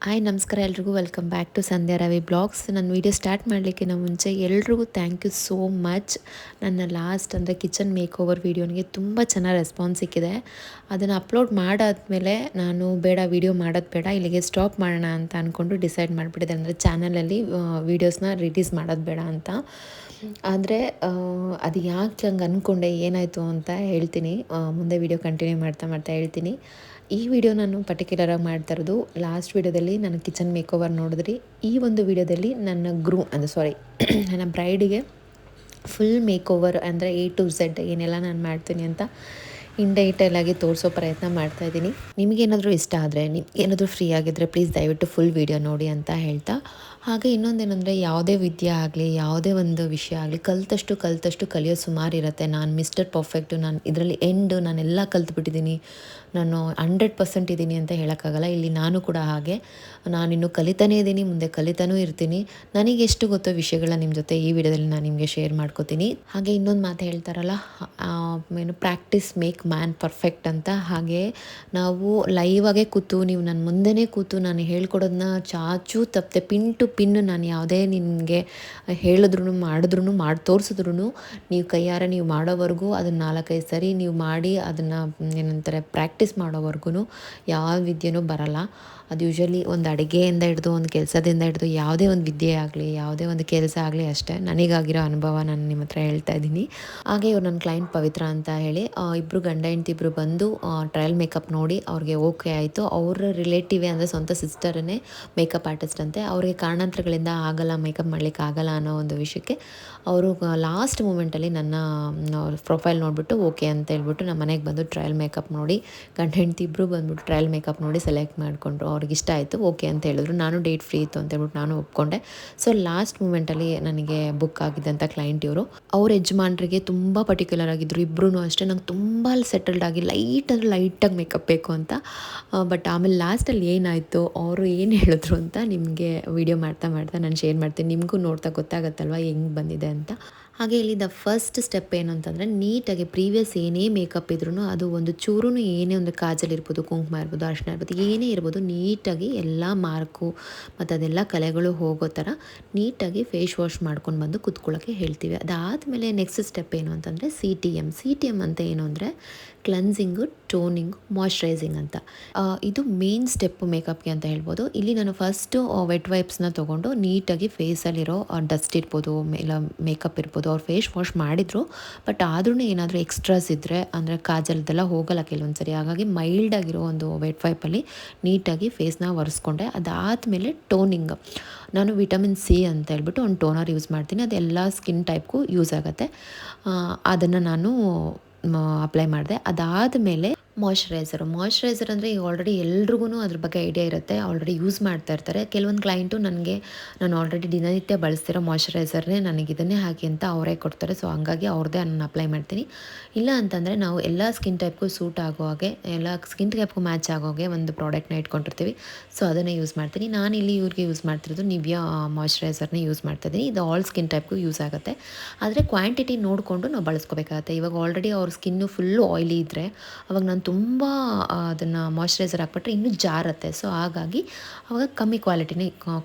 Hi ನಮಸ್ಕಾರ ಎಲ್ರಿಗೂ welcome back to Sandhya Ravi blogs. ನನ್ನ ವೀಡಿಯೋ ಸ್ಟಾರ್ಟ್ ಮಾಡಲಿಕ್ಕಿಂತ ಮುಂಚೆ ಎಲ್ರಿಗೂ ಥ್ಯಾಂಕ್ ಯು ಸೋ ಮಚ್. ನನ್ನ ಲಾಸ್ಟ್ ಅಂದರೆ ಕಿಚನ್ ಮೇಕ್ ಓವರ್ ವೀಡಿಯೋನಿಗೆ ತುಂಬ ಚೆನ್ನಾಗಿ ರೆಸ್ಪಾನ್ಸ್ ಸಿಕ್ಕಿದೆ. ಅದನ್ನು ಅಪ್ಲೋಡ್ ಮಾಡಾದ್ಮೇಲೆ ನಾನು ಬೇಡ ವೀಡಿಯೋ ಮಾಡೋದು ಬೇಡ, ಇಲ್ಲಿಗೆ ಸ್ಟಾಪ್ ಮಾಡೋಣ ಅಂತ ಅಂದ್ಕೊಂಡು ಡಿಸೈಡ್ ಮಾಡಿಬಿಟ್ಟಿದ್ದೆ. ಅಂದರೆ ಚಾನಲಲ್ಲಿ ವೀಡಿಯೋಸ್ನ ರಿಲೀಸ್ ಮಾಡೋದು ಬೇಡ ಅಂತ. ಆದರೆ ಅದು ಯಾಕೆ ಹಂಗೆ ಅಂದ್ಕೊಂಡೆ, ಏನಾಯಿತು ಅಂತ ಹೇಳ್ತೀನಿ. ಮುಂದೆ ವೀಡಿಯೋ ಕಂಟಿನ್ಯೂ ಮಾಡ್ತಾ ಮಾಡ್ತಾ ಹೇಳ್ತೀನಿ. ಈ ವಿಡಿಯೋ ನಾನು ಪರ್ಟಿಕ್ಯುಲರಾಗಿ ಮಾಡ್ತಾ ಇರೋದು, ಲಾಸ್ಟ್ ವೀಡಿಯೋದಲ್ಲಿ ನನ್ನ ಕಿಚನ್ ಮೇಕ್ ಓವರ್ ನೋಡಿದ್ರಿ. ಈ ಒಂದು ವಿಡಿಯೋದಲ್ಲಿ ನನ್ನ ನನ್ನ ಬ್ರೈಡಿಗೆ ಫುಲ್ ಮೇಕ್ ಓವರ್ ಅಂದರೆ A to Z ಏನೆಲ್ಲ ನಾನು ಮಾಡ್ತೀನಿ ಅಂತ ಆಗಿ ತೋರಿಸೋ ಪ್ರಯತ್ನ ಮಾಡ್ತಾಯಿದ್ದೀನಿ. ನಿಮಗೇನಾದರೂ ಇಷ್ಟ ಆದರೆ, ನಿಮಗೇನಾದರೂ ಫ್ರೀ ಆಗಿದ್ದರೆ ಪ್ಲೀಸ್ ದಯವಿಟ್ಟು ಫುಲ್ ವೀಡಿಯೋ ನೋಡಿ ಅಂತ ಹೇಳ್ತಾ, ಹಾಗೆ ಇನ್ನೊಂದೇನೆಂದರೆ ಯಾವುದೇ ವಿದ್ಯೆ ಆಗಲಿ, ಯಾವುದೇ ಒಂದು ವಿಷಯ ಆಗಲಿ ಕಲಿತಷ್ಟು ಕಲಿಯೋ ಸುಮಾರು ಇರುತ್ತೆ. ನಾನು ಮಿಸ್ಟರ್ ಪರ್ಫೆಕ್ಟು, ನಾನು ಇದರಲ್ಲಿ ನಾನೆಲ್ಲ ಕಲ್ತ್ಬಿಟ್ಟಿದ್ದೀನಿ, ನಾನು 100% ಇದ್ದೀನಿ ಅಂತ ಹೇಳೋಕ್ಕಾಗಲ್ಲ. ಇಲ್ಲಿ ನಾನು ಕೂಡ ಹಾಗೆ, ನಾನಿನ್ನೂ ಕಲಿತಾನೇ ಇದ್ದೀನಿ, ಮುಂದೆ ಕಲಿತಾನೂ ಇರ್ತೀನಿ. ನನಗೆ ಎಷ್ಟು ಗೊತ್ತೋ ವಿಷಯಗಳನ್ನ ನಿಮ್ಮ ಜೊತೆ ಈ ವಿಡಿಯೋದಲ್ಲಿ ನಾನು ನಿಮಗೆ ಶೇರ್ ಮಾಡ್ಕೋತೀನಿ. ಹಾಗೆ ಇನ್ನೊಂದು ಮಾತು ಹೇಳ್ತಾರಲ್ಲ, ಪ್ರಾಕ್ಟೀಸ್ ಮೇಕ್ ಮ್ಯಾನ್ ಪರ್ಫೆಕ್ಟ್ ಅಂತ. ಹಾಗೆ ನಾವು ಲೈವಾಗೆ ಕೂತು, ನೀವು ನನ್ನ ಮುಂದೆನೇ ಕೂತು ನಾನು ಹೇಳ್ಕೊಡೋದನ್ನ ಚಾಚೂ ತಪ್ಪದೆ ಪಿನ್ ಟು ಪಿನ್ ನಾನು ಯಾವುದೇ ನಿನಗೆ ಹೇಳಿದ್ರು ಮಾಡಿ ತೋರಿಸಿದ್ರು, ನೀವು ಕೈಯಾರ ನೀವು ಮಾಡೋವರೆಗೂ ಅದನ್ನು 4-5 ಸರಿ ನೀವು ಮಾಡಿ ಅದನ್ನು ಏನಂತಾರೆ ಪ್ರಾಕ್ಟೀಸ್ ಮಾಡೋವರೆಗೂ ಯಾವ ವಿದ್ಯೆನೂ ಬರಲ್ಲ. ಅದು ಯೂಶ್ವಲಿ ಒಂದು ಅಡುಗೆಯಿಂದ ಹಿಡಿದು, ಒಂದು ಕೆಲಸದಿಂದ ಹಿಡಿದು, ಯಾವುದೇ ಒಂದು ವಿದ್ಯೆ ಆಗಲಿ, ಯಾವುದೇ ಒಂದು ಕೆಲಸ ಆಗಲಿ ಅಷ್ಟೇ. ನನಗಾಗಿರೋ ಅನುಭವ ನಾನು ನಿಮ್ಮ ಹತ್ರ ಹೇಳ್ತಾ ಇದ್ದೀನಿ. ಹಾಗೆ ಇವ್ರು ನನ್ನ ಕ್ಲೈಂಟ್ ಪವಿತ್ರ ಅಂತ ಹೇಳಿ, ಇಬ್ಬರು ಗಂಡ ಹೆಂಡತಿ ಇಬ್ಬರು ಬಂದು ಟ್ರಯಲ್ ಮೇಕಪ್ ನೋಡಿ ಅವ್ರಿಗೆ ಓಕೆ ಆಯಿತು. ಅವರ ರಿಲೇಟಿವೇ ಅಂದರೆ ಸ್ವಂತ ಸಿಸ್ಟರನ್ನೇ ಮೇಕಪ್ ಆರ್ಟಿಸ್ಟ್ ಅಂತೆ. ಅವ್ರಿಗೆ ಕಾರಣಾಂತರಗಳಿಂದ ಆಗಲ್ಲ, ಮೇಕಪ್ ಮಾಡಲಿಕ್ಕೆ ಆಗಲ್ಲ ಅನ್ನೋ ಒಂದು ವಿಷಯಕ್ಕೆ ಅವರು ಲಾಸ್ಟ್ ಮೂಮೆಂಟಲ್ಲಿ ನನ್ನ ಪ್ರೊಫೈಲ್ ನೋಡಿಬಿಟ್ಟು ಓಕೆ ಅಂತ ಹೇಳ್ಬಿಟ್ಟು ನಮ್ಮ ಮನೆಗೆ ಬಂದು ಟ್ರಯಲ್ ಮೇಕಪ್ ನೋಡಿ, ಗಂಡ ಹೆಂಡತಿ ಇಬ್ಬರು ಬಂದುಬಿಟ್ಟು ಟ್ರಯಲ್ ಮೇಕಪ್ ನೋಡಿ ಸೆಲೆಕ್ಟ್ ಮಾಡಿಕೊಂಡ್ರು. ಅವ್ರಿಗೆ ಇಷ್ಟ ಆಯಿತು, ಓಕೆ ಅಂತ ಹೇಳಿದ್ರು. ನಾನು ಡೇಟ್ ಫ್ರೀ ಇತ್ತು ಅಂತ ಹೇಳ್ಬಿಟ್ಟು ನಾನು ಒಪ್ಕೊಂಡೆ. ಸೊ ಲಾಸ್ಟ್ ಮೂಮೆಂಟಲ್ಲಿ ನನಗೆ ಬುಕ್ ಆಗಿದ್ದಂಥ ಕ್ಲೈಂಟ್ ಇವರು. ಅವ್ರ ಯಜಮಾನ್ರಿಗೆ ತುಂಬ ಪರ್ಟಿಕ್ಯುಲರ್ ಆಗಿದ್ದರು. ಇಬ್ಬರೂ ಅಷ್ಟೇ ನಂಗೆ ತುಂಬ ಸೆಟಲ್ಡ್ ಆಗಿ ಲೈಟಾಗಿ ಮೇಕಪ್ ಬೇಕು ಅಂತ. ಬಟ್ ಆಮೇಲೆ ಲಾಸ್ಟಲ್ಲಿ ಏನಾಯಿತು, ಅವರು ಏನು ಹೇಳಿದ್ರು ಅಂತ ನಿಮಗೆ ವಿಡಿಯೋ ಮಾಡ್ತಾ ನಾನು ಶೇರ್ ಮಾಡ್ತೀನಿ. ನಿಮಗೂ ನೋಡ್ತಾ ಗೊತ್ತಾಗತ್ತಲ್ವ ಹೆಂಗೆ ಬಂದಿದೆ ಅಂತ. ಹಾಗೆ ಇಲ್ಲಿ ಫಸ್ಟ್ ಸ್ಟೆಪ್ ಏನು ಅಂತಂದರೆ, ನೀಟಾಗಿ ಪ್ರೀವಿಯಸ್ ಏನೇ ಮೇಕಪ್ ಇದ್ರೂ ಅದು ಒಂದು ಚೂರು ಏನೇ ಒಂದು ಕಾಜಲ್ ಇರ್ಬೋದು, ಕುಂಕುಮ ಇರ್ಬೋದು, ಅರಿಶಿನ ಇರ್ಬೋದು, ಏನೇ ಇರ್ಬೋದು, ನೀಟಾಗಿ ಎಲ್ಲ ಮಾರ್ಕು ಮತ್ತು ಅದೆಲ್ಲ ಕಲೆಗಳು ಹೋಗೋ ಥರ ನೀಟಾಗಿ ಫೇಸ್ ವಾಶ್ ಮಾಡ್ಕೊಂಡು ಬಂದು ಕುತ್ಕೊಳ್ಳೋಕ್ಕೆ ಹೇಳ್ತೀವಿ. ಅದಾದಮೇಲೆ ನೆಕ್ಸ್ಟ್ ಸ್ಟೆಪ್ ಏನು ಅಂತಂದರೆ CTM ಅಂತ ಏನು ಅಂದರೆ ಕ್ಲೆನ್ಸಿಂಗು, ಟೋನಿಂಗು, ಮಾಯ್ಶ್ಚರೈಸಿಂಗ್ ಅಂತ. ಇದು ಮೇನ್ ಸ್ಟೆಪ್ಪು ಮೇಕಪ್ಗೆ ಅಂತ ಹೇಳ್ಬೋದು. ಇಲ್ಲಿ ನಾನು ಫಸ್ಟು ವೆಟ್ ವೈಪ್ಸ್ನ ತೊಗೊಂಡು ನೀಟಾಗಿ ಫೇಸಲ್ಲಿರೋ ಡಸ್ಟ್ ಇರ್ಬೋದು, ಇಲ್ಲ ಮೇಕಪ್ ಇರ್ಬೋದು, ಅವ್ರು ಫೇಸ್ ವಾಶ್ ಮಾಡಿದರು. ಬಟ್ ಆದ್ರೂ ಏನಾದರೂ ಎಕ್ಸ್ಟ್ರಾಸ್ ಇದ್ದರೆ, ಅಂದರೆ ಕಾಜಲ್ದೆಲ್ಲ ಹೋಗಲ್ಲ ಕೆಲವೊಂದು ಸರಿ. ಹಾಗಾಗಿ ಮೈಲ್ಡಾಗಿರೋ ಒಂದು ವೆಟ್ ವೈಪಲ್ಲಿ ನೀಟಾಗಿ ಫೇಸ್ನ ಒರೆಸ್ಕೊಂಡೆ. ಅದಾದಮೇಲೆ ಟೋನಿಂಗ್, ನಾನು ವಿಟಮಿನ್ C ಅಂತ ಹೇಳ್ಬಿಟ್ಟು ಒಂದು ಟೋನರ್ ಯೂಸ್ ಮಾಡ್ತೀನಿ. ಅದೆಲ್ಲ ಸ್ಕಿನ್ ಟೈಪ್ಗೂ ಯೂಸ್ ಆಗುತ್ತೆ. ಅದನ್ನು ನಾನು ಅಪ್ಲೈ ಮಾಡಿದೆ. ಅದಾದಮೇಲೆ ಮಾಯ್ಶ್ಚರೈಸರ್ ಅಂದರೆ ಈಗ ಆಲ್ರೆಡಿ ಎಲ್ರಿಗೂ ಅದ್ರ ಬಗ್ಗೆ ಐಡಿಯಾ ಇರುತ್ತೆ, ಆಲ್ರೆಡಿ ಯೂಸ್ ಮಾಡ್ತಾ ಇರ್ತಾರೆ. ಕೆಲವೊಂದು ಕ್ಲೈಂಟು ನನಗೆ ನಾನು ಆಲ್ರೆಡಿ ದಿನನಿತ್ಯ ಬಳಸ್ತಿರೋ ಮಾಯ್ಶ್ಚರೈಸರ್ನೇ ನನಗೆ ಇದನ್ನೇ ಹಾಕಿ ಅಂತ ಅವರೇ ಕೊಡ್ತಾರೆ. ಸೊ ಹಂಗಾಗಿ ಅವ್ರದ್ದೇ ನಾನು ಅಪ್ಲೈ ಮಾಡ್ತೀನಿ. ಇಲ್ಲ ಅಂತಂದರೆ ನಾವು ಎಲ್ಲ ಸ್ಕಿನ್ ಟೈಪ್ಗೂ ಸೂಟ್ ಆಗೋ ಹಾಗೆ, ಎಲ್ಲ ಸ್ಕಿನ್ ಟೈಪ್ಗೂ ಮ್ಯಾಚ್ ಆಗೋ ಹಾಗೆ ಒಂದು ಪ್ರಾಡಕ್ಟ್ನ ಇಟ್ಕೊಂಡಿರ್ತೀವಿ. ಸೊ ಅದನ್ನೇ ಯೂಸ್ ಮಾಡ್ತೀನಿ. ನಾನು ಇಲ್ಲಿ ಇವ್ರಿಗೆ ಯೂಸ್ ಮಾಡ್ತಿರೋದು ನಿವ್ಯಾ ಮಾಯ್ಶ್ಚರೈಸರ್ನೇ ಯೂಸ್ ಮಾಡ್ತಾಯಿದ್ದೀನಿ. ಇದು ಆಲ್ ಸ್ಕಿನ್ ಟೈಪ್ಗೂ ಯೂಸ್ ಆಗುತ್ತೆ. ಆದರೆ ಕ್ವಾಂಟಿಟಿ ನೋಡಿಕೊಂಡು ನಾವು ಬಳಸ್ಕೋಬೇಕಾಗತ್ತೆ. ಇವಾಗ ಆಲ್ರೆಡಿ ಅವ್ರ ಸ್ಕಿನ್ನು ಫುಲ್ಲು ಆಯ್ಲಿ ಇದ್ದರೆ ಅವಾಗ ನಾನು ತುಂಬ ಅದನ್ನು ಮಾಯ್ಶ್ಚರೈಸರ್ ಹಾಕ್ಬಿಟ್ರೆ ಇನ್ನೂ ಜಾರತ್ತೆ. ಸೊ ಹಾಗಾಗಿ ಅವಾಗ ಕಮ್ಮಿ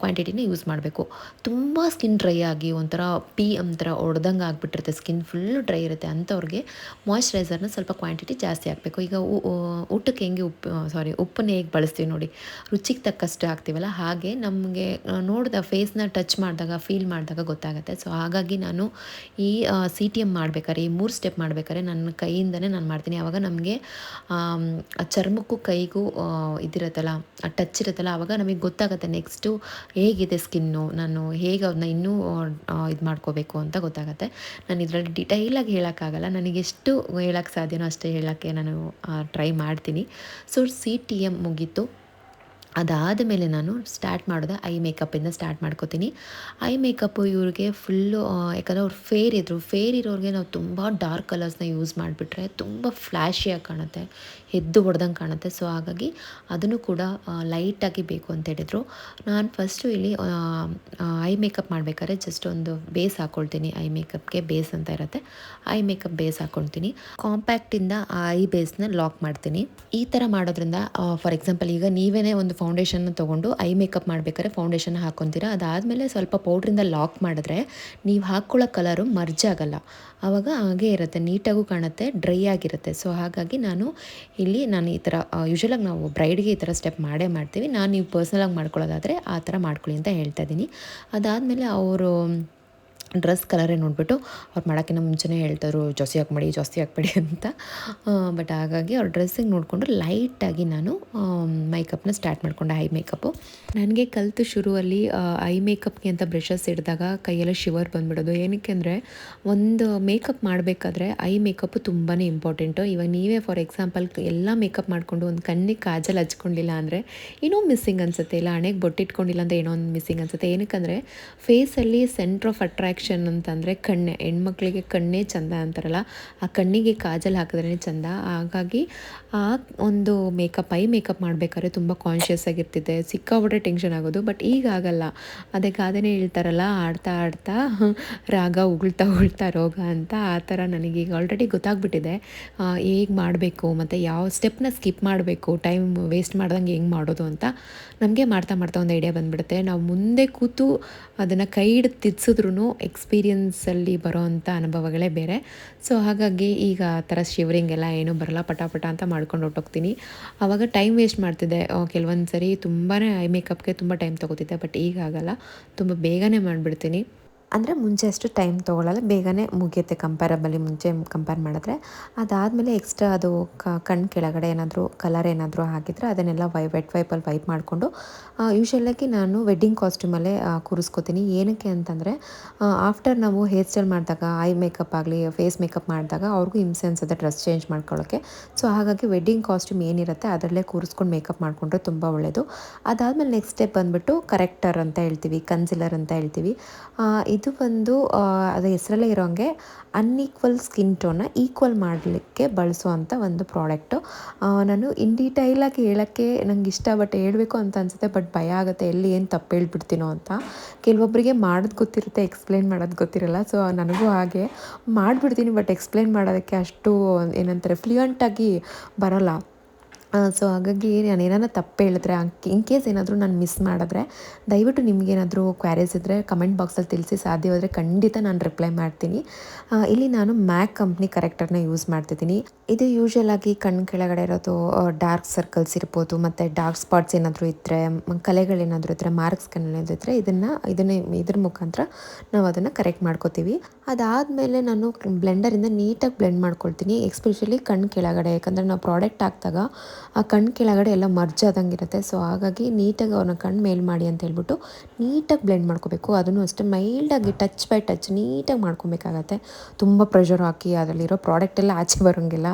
ಕ್ವಾಂಟಿಟಿನೇ ಯೂಸ್ ಮಾಡಬೇಕು. ತುಂಬ ಸ್ಕಿನ್ ಡ್ರೈ ಆಗಿ ಒಂಥರ ಹೊಡೆದಂಗೆ ಆಗಿಬಿಟ್ಟಿರುತ್ತೆ, ಸ್ಕಿನ್ ಫುಲ್ಲು ಡ್ರೈ ಇರುತ್ತೆ. ಅಂಥವ್ರಿಗೆ ಮಾಯ್ಶ್ಚರೈಸರ್ನ ಸ್ವಲ್ಪ ಕ್ವಾಂಟಿಟಿ ಜಾಸ್ತಿ ಹಾಕಬೇಕು. ಈಗ ಊಟಕ್ಕೆ ಹೆಂಗೆ ಉಪ್ಪನ್ನ ಹೇಗೆ ಬಳಸ್ತೀವಿ ನೋಡಿ, ರುಚಿಗೆ ತಕ್ಕಷ್ಟು ಹಾಕ್ತೀವಲ್ಲ, ಹಾಗೆ ನಮಗೆ ಫೇಸ್ನ ಟಚ್ ಮಾಡಿದಾಗ, ಫೀಲ್ ಮಾಡಿದಾಗ ಗೊತ್ತಾಗುತ್ತೆ. ಸೊ ಹಾಗಾಗಿ ನಾನು ಈ CTM ಮಾಡಬೇಕಾದ್ರೆ, ಈ 3 ಸ್ಟೆಪ್ ಮಾಡಬೇಕಾದ್ರೆ ನನ್ನ ಕೈಯಿಂದನೇ ನಾನು ಮಾಡ್ತೀನಿ. ಆವಾಗ ನಮಗೆ ಚರ್ಮಕ್ಕೂ ಕೈಗೂ ಇದಿರುತ್ತಲ್ಲ, ಟಚ್ ಇರುತ್ತಲ್ಲ, ಆವಾಗ ನಮಗೆ ಗೊತ್ತಾಗುತ್ತೆ ನೆಕ್ಸ್ಟು ಹೇಗಿದೆ ಸ್ಕಿನ್ನು, ನಾನು ಹೇಗೆ ಅದನ್ನ ಇನ್ನೂ ಇದು ಮಾಡ್ಕೋಬೇಕು ಅಂತ ಗೊತ್ತಾಗುತ್ತೆ. ನಾನು ಇದರಲ್ಲಿ ಡಿಟೈಲಾಗಿ ಹೇಳೋಕ್ಕಾಗಲ್ಲ, ನನಗೆಷ್ಟು ಹೇಳೋಕ್ಕೆ ಸಾಧ್ಯನೋ ಅಷ್ಟೇ ಹೇಳೋಕ್ಕೆ ನಾನು ಟ್ರೈ ಮಾಡ್ತೀನಿ. ಸೊ CTM ಮುಗೀತು. ಅದಾದ ಮೇಲೆ ನಾನು ಸ್ಟಾರ್ಟ್ ಮಾಡಿದೆ ಐ ಮೇಕಪ್ಪಿಂದ ಸ್ಟಾರ್ಟ್ ಮಾಡ್ಕೋತೀನಿ. ಐ ಮೇಕಪ್ಪು ಇವ್ರಿಗೆ ಫುಲ್ಲು, ಯಾಕಂದರೆ ಅವ್ರು ಫೇರ್ ಇರೋರಿಗೆ ನಾವು ತುಂಬ ಡಾರ್ಕ್ ಕಲರ್ಸ್ನ ಯೂಸ್ ಮಾಡಿಬಿಟ್ರೆ ತುಂಬ ಫ್ಲ್ಯಾಶಿಯಾಗಿ ಕಾಣುತ್ತೆ, ಎದ್ದು ಹೊಡೆದಂಗೆ ಕಾಣುತ್ತೆ. ಸೊ ಹಾಗಾಗಿ ಅದನ್ನು ಕೂಡ ಲೈಟಾಗಿ ಬೇಕು ಅಂತ ಹೇಳಿದರು. ನಾನು ಫಸ್ಟು ಇಲ್ಲಿ ಐ ಮೇಕಪ್ ಮಾಡಬೇಕಾದ್ರೆ ಜಸ್ಟ್ ಒಂದು ಬೇಸ್ ಹಾಕ್ಕೊಳ್ತೀನಿ. ಐ ಮೇಕಪ್ಗೆ ಬೇಸ್ ಅಂತ ಇರುತ್ತೆ, ಐ ಮೇಕಪ್ ಬೇಸ್ ಹಾಕ್ಕೊಳ್ತೀನಿ. ಕಾಂಪ್ಯಾಕ್ಟಿಂದ ಆ ಐ ಬೇಸ್ನ ಲಾಕ್ ಮಾಡ್ತೀನಿ. ಈ ಥರ ಮಾಡೋದ್ರಿಂದ ಫಾರ್ ಎಕ್ಸಾಂಪಲ್ ಈಗ ನೀವೇ ಒಂದು ಫೌಂಡೇಶನ್ನ ತೊಗೊಂಡು ಐ ಮೇಕಪ್ ಮಾಡಬೇಕಾದ್ರೆ ಫೌಂಡೇಶನ್ ಹಾಕ್ಕೊತೀರಾ. ಅದಾದಮೇಲೆ ಸ್ವಲ್ಪ ಪೌಡ್ರಿಂದ ಲಾಕ್ ಮಾಡಿದ್ರೆ ನೀವು ಹಾಕ್ಕೊಳ್ಳೋ ಕಲರು ಮರ್ಜ್ ಆಗಲ್ಲ. ಆವಾಗ ಹಾಗೇ ಇರುತ್ತೆ, ನೀಟಾಗೂ ಕಾಣುತ್ತೆ, ಡ್ರೈ ಆಗಿರುತ್ತೆ. ಸೊ ಹಾಗಾಗಿ ನಾನು ಈ ಥರ ಯೂಶ್ವಲಾಗಿ ನಾವು ಬ್ರೈಡ್ಗೆ ಈ ಥರ ಸ್ಟೆಪ್ ಮಾಡೇ ಮಾಡ್ತೀವಿ. ನೀವು ಪರ್ಸ್ನಲಾಗಿ ಮಾಡ್ಕೊಳ್ಳೋದಾದರೆ ಆ ಥರ ಮಾಡ್ಕೊಳ್ಳಿ ಅಂತ ಹೇಳ್ತಾ ಇದ್ದೀನಿ. ಅದಾದಮೇಲೆ ಅವರು ಡ್ರೆಸ್ ಕಲರೇ ನೋಡಿಬಿಟ್ಟು ಅವ್ರು ಮಾಡೋಕ್ಕಿಂತ ಮುಂಚೆನೇ ಹೇಳ್ತಾಯಿದ್ರು ಜಾಸ್ತಿ ಹಾಕಬೇಡಿ ಅಂತ. ಬಟ್ ಹಾಗಾಗಿ ಅವ್ರ ಡ್ರೆಸ್ಸಿಗೆ ನೋಡಿಕೊಂಡು ಲೈಟಾಗಿ ನಾನು ಮೇಕಪ್ನ ಸ್ಟಾರ್ಟ್ ಮಾಡಿಕೊಂಡೆ, ಐ ಮೇಕಪ್ಪು. ನನಗೆ ಕಲಿತು ಶುರುವಲ್ಲಿ ಐ ಮೇಕಪ್ಗೆ ಅಂತ ಬ್ರಷಸ್ ಹಿಡಿದಾಗ ಕೈಯೆಲ್ಲ ಶಿವರ್ ಬಂದುಬಿಡೋದು. ಏನಕ್ಕೆ ಅಂದರೆ ಒಂದು ಮೇಕಪ್ ಮಾಡಬೇಕಾದ್ರೆ ಐ ಮೇಕಪ್ಪು ತುಂಬಾ ಇಂಪಾರ್ಟೆಂಟು. ಇವಾಗ ನೀವೇ ಫಾರ್ ಎಕ್ಸಾಂಪಲ್ ಎಲ್ಲ ಮೇಕಪ್ ಮಾಡಿಕೊಂಡು ಒಂದು ಕಣ್ಣಿಗೆ ಕಾಜಲ್ ಹಚ್ಕೊಂಡಿಲ್ಲ ಅಂದರೆ ಏನೋ ಮಿಸ್ಸಿಂಗ್ ಅನಿಸುತ್ತೆ, ಇಲ್ಲ ಹಣೆಗೆ ಬೊಟ್ಟಿಟ್ಕೊಂಡಿಲ್ಲ ಅಂದರೆ ಏನೋ ಒಂದು ಮಿಸ್ಸಿಂಗ್ ಅನಿಸುತ್ತೆ. ಏನಕ್ಕಂದರೆ ಫೇಸಲ್ಲಿ ಸೆಂಟ್ರ್ ಆಫ್ ಅಟ್ರಾಕ್ಷನ್ ಅಂತಂದರೆ ಕಣ್ಣೆ. ಹೆಣ್ಮಕ್ಳಿಗೆ ಕಣ್ಣೇ ಚಂದ ಅಂತಾರಲ್ಲ, ಆ ಕಣ್ಣಿಗೆ ಕಾಜಲ್ ಹಾಕಿದ್ರೇ ಚಂದ. ಹಾಗಾಗಿ ಆ ಒಂದು ಐ ಮೇಕಪ್ ಮಾಡಬೇಕಾದ್ರೆ ತುಂಬ ಕಾನ್ಷಿಯಸ್ ಆಗಿರ್ತಿದ್ದೆ, ಸಿಕ್ಕಾಪಟ್ಟೆ ಟೆನ್ಷನ್ ಆಗೋದು. ಬಟ್ ಈಗ ಆಗಲ್ಲ. ಅದೇ ಗಾದೆನೇ ಹೇಳ್ತಾರಲ್ಲ, ಆಡ್ತಾ ಆಡ್ತಾ ರಾಗ ಉಗುಳ್ತಾ ರೋಗ ಅಂತ. ಆ ಥರ ನನಗೀಗ ಆಲ್ರೆಡಿ ಗೊತ್ತಾಗ್ಬಿಟ್ಟಿದೆ ಹೇಗೆ ಮಾಡಬೇಕು ಮತ್ತು ಯಾವ ಸ್ಟೆಪ್ನ ಸ್ಕಿಪ್ ಮಾಡಬೇಕು, ಟೈಮ್ ವೇಸ್ಟ್ ಮಾಡ್ದಂಗೆ ಹೆಂಗೆ ಮಾಡೋದು ಅಂತ. ನಮಗೆ ಮಾಡ್ತಾ ಒಂದು ಐಡಿಯಾ ಬಂದುಬಿಡುತ್ತೆ. ನಾವು ಮುಂದೆ ಕೂತು ಅದನ್ನು ಕೈ ಹಿಡಿದು ತಿರ್ಸಿದ್ರೂ ಎಕ್ಸ್ಪೀರಿಯನ್ಸಲ್ಲಿ ಬರೋ ಅಂಥ ಅನುಭವಗಳೇ ಬೇರೆ. ಸೊ ಹಾಗಾಗಿ ಈಗ ಆ ಥರ ಶಿವರಿಂಗ್ ಎಲ್ಲ ಏನೂ ಬರಲ್ಲ, ಪಟ ಅಂತ ಮಾಡ್ಕೊಂಡು ಹೊರ್ಟೋಗ್ತೀನಿ. ಆವಾಗ ಟೈಮ್ ವೇಸ್ಟ್ ಮಾಡ್ತಿದ್ದೆ ಕೆಲವೊಂದು ಸರಿ, ತುಂಬಾ ಐ ಮೇಕಪ್ಗೆ ತುಂಬ ಟೈಮ್ ತೊಗೋತಿದ್ದೆ. ಬಟ್ ಈಗ ಆಗಲ್ಲ, ತುಂಬ ಬೇಗನೆ ಮಾಡಿಬಿಡ್ತೀನಿ. ಅಂದರೆ ಮುಂಚೆ ಅಷ್ಟು ಟೈಮ್ ತೊಗೊಳ್ಳಲ್ಲ, ಬೇಗನೆ ಮುಗಿಯುತ್ತೆ ಮುಂಚೆ ಕಂಪೇರ್ ಮಾಡಿದ್ರೆ. ಅದಾದಮೇಲೆ ಎಕ್ಸ್ಟ್ರಾ ಅದು ಕಣ್ಣು ಕೆಳಗಡೆ ಏನಾದರೂ ಕಲರ್ ಏನಾದರೂ ಹಾಕಿದರೆ ಅದನ್ನೆಲ್ಲ ವೆಟ್ ವೈಪಲ್ಲಿ ವೈಪ್ ಮಾಡಿಕೊಂಡು ಯೂಶ್ವಲಾಗಿ ನಾನು ವೆಡ್ಡಿಂಗ್ ಕಾಸ್ಟ್ಯೂಮಲ್ಲೇ ಕೂರಿಸ್ಕೋತೀನಿ. ಏನಕ್ಕೆ ಅಂತಂದರೆ ಆಫ್ಟರ್ ನಾವು ಹೇರ್ ಸ್ಟೈಲ್ ಮಾಡಿದಾಗ, ಐ ಮೇಕಪ್ ಆಗಲಿ ಫೇಸ್ ಮೇಕಪ್ ಮಾಡಿದಾಗ ಅವ್ರಿಗೂ ಹಿಂಸೆ ಅನ್ಸುತ್ತೆ ಡ್ರೆಸ್ ಚೇಂಜ್ ಮಾಡ್ಕೊಳ್ಳೋಕ್ಕೆ. ಸೊ ಹಾಗಾಗಿ ವೆಡ್ಡಿಂಗ್ ಕಾಸ್ಟ್ಯೂಮ್ ಏನಿರುತ್ತೆ ಅದರಲ್ಲೇ ಕೂರಿಸ್ಕೊಂಡು ಮೇಕಪ್ ಮಾಡಿಕೊಂಡ್ರೆ ತುಂಬ ಒಳ್ಳೆಯದು. ಅದಾದಮೇಲೆ ನೆಕ್ಸ್ಟ್ ಸ್ಟೆಪ್ ಬಂದುಬಿಟ್ಟು ಕರೆಕ್ಟರ್ ಅಂತ ಹೇಳ್ತೀವಿ, ಕನ್ಸಿಲರ್ ಅಂತ ಹೇಳ್ತೀವಿ. ಇದು ಬಂದು ಅದು ಹೆಸರಲ್ಲೇ ಇರೋಂಗೆ ಅನ್ಈಕ್ವಲ್ ಸ್ಕಿನ್ ಟೋನ್ನ ಈಕ್ವಲ್ ಮಾಡಲಿಕ್ಕೆ ಬಳಸುವಂಥ ಒಂದು ಪ್ರಾಡಕ್ಟು. ನಾನು ಇನ್ ಡೀಟೈಲಾಗಿ ಹೇಳೋಕ್ಕೆ ನಂಗೆ ಇಷ್ಟ, ಬಟ್ ಹೇಳಬೇಕು ಅಂತ ಅನಿಸುತ್ತೆ. ಬಟ್ ಭಯ ಆಗುತ್ತೆ ಎಲ್ಲಿ ಏನು ತಪ್ಪು ಹೇಳ್ಬಿಡ್ತೀನೋ ಅಂತ. ಕೆಲವೊಬ್ಬರಿಗೆ ಮಾಡೋದು ಗೊತ್ತಿರುತ್ತೆ, ಎಕ್ಸ್ಪ್ಲೇನ್ ಮಾಡೋದು ಗೊತ್ತಿರಲ್ಲ. ಸೊ ನನಗೂ ಹಾಗೆ ಮಾಡಿಬಿಡ್ತೀನಿ, ಬಟ್ ಎಕ್ಸ್ಪ್ಲೇನ್ ಮಾಡೋದಕ್ಕೆ ಅಷ್ಟು ಏನಂತಾರೆ ಫ್ಲೂಯೆಂಟಾಗಿ ಬರೋಲ್ಲ. ಸೊ ಹಾಗಾಗಿ ನಾನು ಏನಾರ ತಪ್ಪು ಹೇಳಿದ್ರೆ, ಇನ್ ಕೇಸ್ ಏನಾದರೂ ನಾನು ಮಿಸ್ ಮಾಡಿದ್ರೆ ದಯವಿಟ್ಟು ನಿಮಗೇನಾದರೂ ಕ್ವ್ಯಾರೀಸ್ ಇದ್ದರೆ ಕಮೆಂಟ್ ಬಾಕ್ಸಲ್ಲಿ ತಿಳಿಸಿ. ಸಾಧ್ಯವಾದರೆ ಖಂಡಿತ ನಾನು ರಿಪ್ಲೈ ಮಾಡ್ತೀನಿ. ಇಲ್ಲಿ ನಾನು ಮ್ಯಾಕ್ ಕಂಪ್ನಿ ಕರೆಕ್ಟರ್ನ ಯೂಸ್ ಮಾಡ್ತಿದ್ದೀನಿ. ಇದು ಯೂಶ್ವಲಾಗಿ ಕಣ್ಣು ಕೆಳಗಡೆ ಇರೋದು ಡಾರ್ಕ್ ಸರ್ಕಲ್ಸ್ ಇರ್ಬೋದು, ಮತ್ತು ಡಾರ್ಕ್ ಸ್ಪಾಟ್ಸ್ ಏನಾದರೂ ಇದ್ದರೆ, ಕಲೆಗಳೇನಾದರೂ ಇದ್ದರೆ, ಮಾರ್ಕ್ಸ್ಗಳೇನಾದರೂ ಇದ್ದರೆ ಇದ್ರ ಮುಖಾಂತರ ನಾವು ಅದನ್ನು ಕರೆಕ್ಟ್ ಮಾಡ್ಕೋತೀವಿ. ಅದಾದಮೇಲೆ ನಾನು ಬ್ಲೆಂಡರಿಂದ ನೀಟಾಗಿ ಬ್ಲೆಂಡ್ ಮಾಡ್ಕೊಳ್ತೀನಿ, ಎಸ್ಪೆಷಲಿ ಕಣ್ಣು ಕೆಳಗಡೆ. ಯಾಕಂದರೆ ನಾವು ಪ್ರಾಡಕ್ಟ್ ಹಾಕಿದಾಗ ಆ ಕಣ್ಣು ಕೆಳಗಡೆ ಎಲ್ಲ ಮರ್ಜ್ ಆದಂಗೆ ಇರುತ್ತೆ. ಸೊ ಹಾಗಾಗಿ ನೀಟಾಗಿ ಅವ್ರನ್ನ ಕಣ್ಣು ಮೇಲ್ ಮಾಡಿ ಅಂತ ಹೇಳ್ಬಿಟ್ಟು ನೀಟಾಗಿ ಬ್ಲೆಂಡ್ ಮಾಡ್ಕೋಬೇಕು. ಅದನ್ನು ಅಷ್ಟೇ ಮೈಲ್ಡಾಗಿ ಟಚ್ ಬೈ ಟಚ್ ನೀಟಾಗಿ ಮಾಡ್ಕೊಬೇಕಾಗತ್ತೆ. ತುಂಬ ಪ್ರೆಷರ್ ಹಾಕಿ ಅದರಲ್ಲಿರೋ ಪ್ರಾಡಕ್ಟ್ ಎಲ್ಲ ಆಚೆ ಬರೋಂಗೆಲ್ಲ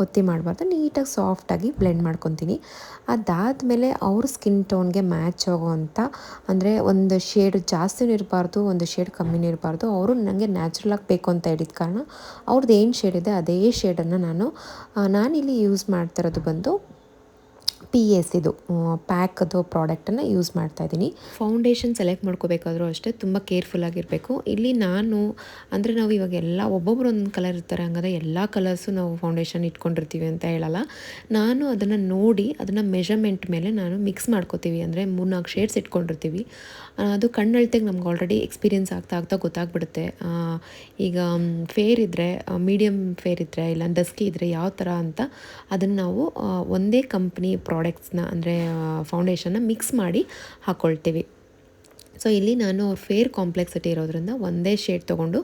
ಒತ್ತಿ ಮಾಡಬಾರ್ದು. ನೀಟಾಗಿ ಸಾಫ್ಟಾಗಿ ಬ್ಲೆಂಡ್ ಮಾಡ್ಕೊತೀನಿ. ಅದಾದಮೇಲೆ ಅವ್ರ ಸ್ಕಿನ್ ಟೋನ್ಗೆ ಮ್ಯಾಚ್ ಆಗೋವಂಥ, ಅಂದರೆ ಒಂದು ಶೇಡ್ ಜಾಸ್ತಿನೂ ಇರಬಾರ್ದು, ಒಂದು ಶೇಡ್ ಕಮ್ಮಿನೂ ಇರಬಾರ್ದು. ಅವರು ನನಗೆ ನ್ಯಾಚುರಲಾಗಿ ಬೇಕು ಅಂತ ಹೇಳಿದ ಕಾರಣ ಅವ್ರದ್ದು ಏನು ಶೇಡ್ ಇದೆ ಅದೇ ಶೇಡನ್ನು ನಾನಿಲ್ಲಿ ಯೂಸ್ ಮಾಡ್ತಿರೋದು ಬಂದು PS ಇದು ಪ್ಯಾಕದು ಪ್ರಾಡಕ್ಟನ್ನು ಯೂಸ್ ಮಾಡ್ತಾಯಿದ್ದೀನಿ. ಫೌಂಡೇಶನ್ ಸೆಲೆಕ್ಟ್ ಮಾಡ್ಕೋಬೇಕಾದ್ರೂ ಅಷ್ಟೇ ತುಂಬ ಕೇರ್ಫುಲ್ಲಾಗಿರಬೇಕು. ಇಲ್ಲಿ ಅಂದರೆ ನಾವು ಇವಾಗ ಒಬ್ಬೊಬ್ರು ಒಂದು ಕಲರ್ ಇರ್ತಾರೆ, ಹಂಗಾದ್ರೆ ಎಲ್ಲ ಕಲರ್ಸು ನಾವು ಫೌಂಡೇಶನ್ ಇಟ್ಕೊಂಡಿರ್ತೀವಿ ಅಂತ ಹೇಳಲ್ಲ. ನಾನು ಅದನ್ನು ನೋಡಿ ಅದನ್ನು ಮೆಷರ್ಮೆಂಟ್ ಮೇಲೆ ನಾನು ಮಿಕ್ಸ್ ಮಾಡ್ಕೋತೀವಿ. ಅಂದರೆ 3-4 ಶೇಡ್ಸ್ ಇಟ್ಕೊಂಡಿರ್ತೀವಿ. ಅದು ಕಣ್ಣಳ್ತೆಗೆ ನಮ್ಗೆ ಆಲ್ರೆಡಿ ಎಕ್ಸ್ಪೀರಿಯೆನ್ಸ್ ಆಗ್ತಾ ಗೊತ್ತಾಗ್ಬಿಡುತ್ತೆ. ಈಗ ಫೇರ್ ಇದ್ದರೆ, ಮೀಡಿಯಮ್ ಫೇರ್ ಇದ್ದರೆ, ಇಲ್ಲ ಡಸ್ಕಿ ಇದ್ದರೆ ಯಾವ ಥರ ಅಂತ ಅದನ್ನು ನಾವು ಒಂದೇ ಕಂಪ್ನಿ ಪ್ರಾಡಕ್ಟ್ಸ್ನ ಅಂದರೆ ಫೌಂಡೇಶನ್ನ ಮಿಕ್ಸ್ ಮಾಡಿ ಹಾಕ್ಕೊಳ್ತೀವಿ. ಸೊ ಇಲ್ಲಿ ನಾನು ಫೇರ್ ಕಾಂಪ್ಲೆಕ್ಸಿಟಿ ಇರೋದ್ರಿಂದ ಒಂದೇ ಶೇಡ್ ತೊಗೊಂಡು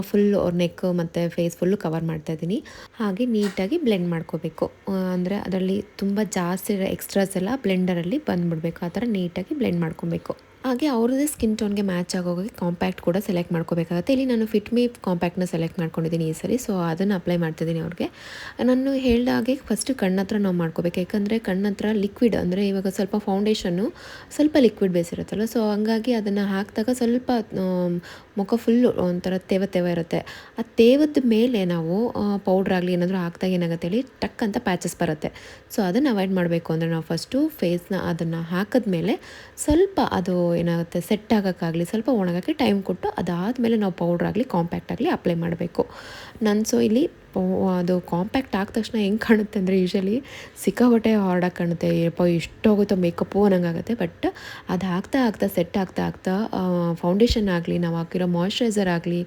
ಫುಲ್ ಅವ್ರ ನೆಕ್ ಮತ್ತು ಫೇಸ್ ಫುಲ್ಲು ಕವರ್ ಮಾಡ್ತಾಯಿದ್ದೀನಿ. ಹಾಗೆ ನೀಟಾಗಿ ಬ್ಲೆಂಡ್ ಮಾಡ್ಕೋಬೇಕು. ಅಂದರೆ ಅದರಲ್ಲಿ ತುಂಬ ಜಾಸ್ತಿ ಎಕ್ಸ್ಟ್ರಾಸ್ ಎಲ್ಲ ಬ್ಲೆಂಡರಲ್ಲಿ ಬಂದುಬಿಡ್ಬೇಕು. ಆ ಥರ ನೀಟಾಗಿ ಬ್ಲೆಂಡ್ ಮಾಡ್ಕೊಬೇಕು. ಹಾಗೆ ಅವ್ರದ್ದೇ ಸ್ಕಿನ್ ಟೋನ್ಗೆ ಮ್ಯಾಚ್ ಆಗೋಗಿ ಕಾಂಪ್ಯಾಕ್ಟ್ ಕೂಡ ಸೆಲೆಕ್ಟ್ ಮಾಡ್ಕೋಬೇಕಾಗುತ್ತೆ. ಇಲ್ಲಿ ನಾನು ಫಿಟ್ ಮೀ ಕಾಂಪ್ಯಾಕ್ಟ್ನ ಸೆಲೆಕ್ಟ್ ಮಾಡ್ಕೊಂಡಿದ್ದೀನಿ ಈ ಸರಿ. ಸೊ ಅದನ್ನು ಅಪ್ಲೈ ಮಾಡ್ತಿದ್ದೀನಿ ಅವ್ರಿಗೆ. ನಾನು ಹೇಳಿದ ಹಾಗೆ ಫಸ್ಟು ಕಣ್ಣತ್ರ ನಾವು ಮಾಡ್ಕೋಬೇಕು. ಯಾಕಂದರೆ ಕಣ್ಣತ್ರ ಲಿಕ್ವಿಡ್, ಅಂದರೆ ಇವಾಗ ಸ್ವಲ್ಪ ಫೌಂಡೇಶನ್ನು ಸ್ವಲ್ಪ ಲಿಕ್ವಿಡ್ ಬೇಸಿರುತ್ತಲ್ಲ. ಸೊ ಹಂಗಾಗಿ ಅದನ್ನು ಹಾಕಿದಾಗ ಸ್ವಲ್ಪ ಮುಖ ಫುಲ್ಲು ಒಂಥರ ತೇವ ಇರುತ್ತೆ. ಆ ತೇವದ ಮೇಲೆ ನಾವು ಪೌಡ್ರಾಗಲಿ ಏನಾದರೂ ಹಾಕಿದಾಗ ಏನಾಗುತ್ತೆ ಹೇಳಿ ಟಕ್ ಅಂತ ಪ್ಯಾಚಸ್ ಬರುತ್ತೆ. ಸೊ ಅದನ್ನು ಅವಾಯ್ಡ್ ಮಾಡಬೇಕು. ಅಂದರೆ ನಾವು ಫಸ್ಟು ಫೇಸ್ನ ಅದನ್ನು ಹಾಕಿದ್ಮೇಲೆ ಸ್ವಲ್ಪ ಅದು ಏನಾಗುತ್ತೆ ಸೆಟ್ ಆಗೋಕ್ಕಾಗಲಿ ಸ್ವಲ್ಪ ಒಣಗೋಕ್ಕೆ ಟೈಮ್ ಕೊಟ್ಟು ಅದಾದಮೇಲೆ ನಾವು ಪೌಡ್ರಾಗಲಿ ಕಾಂಪ್ಯಾಕ್ಟ್ ಆಗಲಿ ಅಪ್ಲೈ ಮಾಡಬೇಕು. ಸೊ ಇಲ್ಲಿ ಅದು ಕಾಂಪ್ಯಾಕ್ಟ್ ಆದ ತಕ್ಷಣ ಹೆಂಗೆ ಕಾಣುತ್ತೆ ಅಂದರೆ ಯೂಶಲಿ ಸಿಕ್ಕಾಪಟ್ಟೆ ಹಾರ್ಡಾಗಿ ಕಾಣುತ್ತೆ. ಯಪ್ಪ ಎಷ್ಟೋಗುತ್ತೋ ಮೇಕಪ್ಪು ಅನ್ನೋಂಗಾಗುತ್ತೆ. ಬಟ್ ಅದು ಆಗ್ತಾ ಸೆಟ್ ಆಗ್ತಾ ಫೌಂಡೇಶನ್ ಆಗಲಿ, ನಾವು ಹಾಕಿರೋ ಮಾಯ್ಶ್ಚರೈಸರ್ ಆಗಲಿ,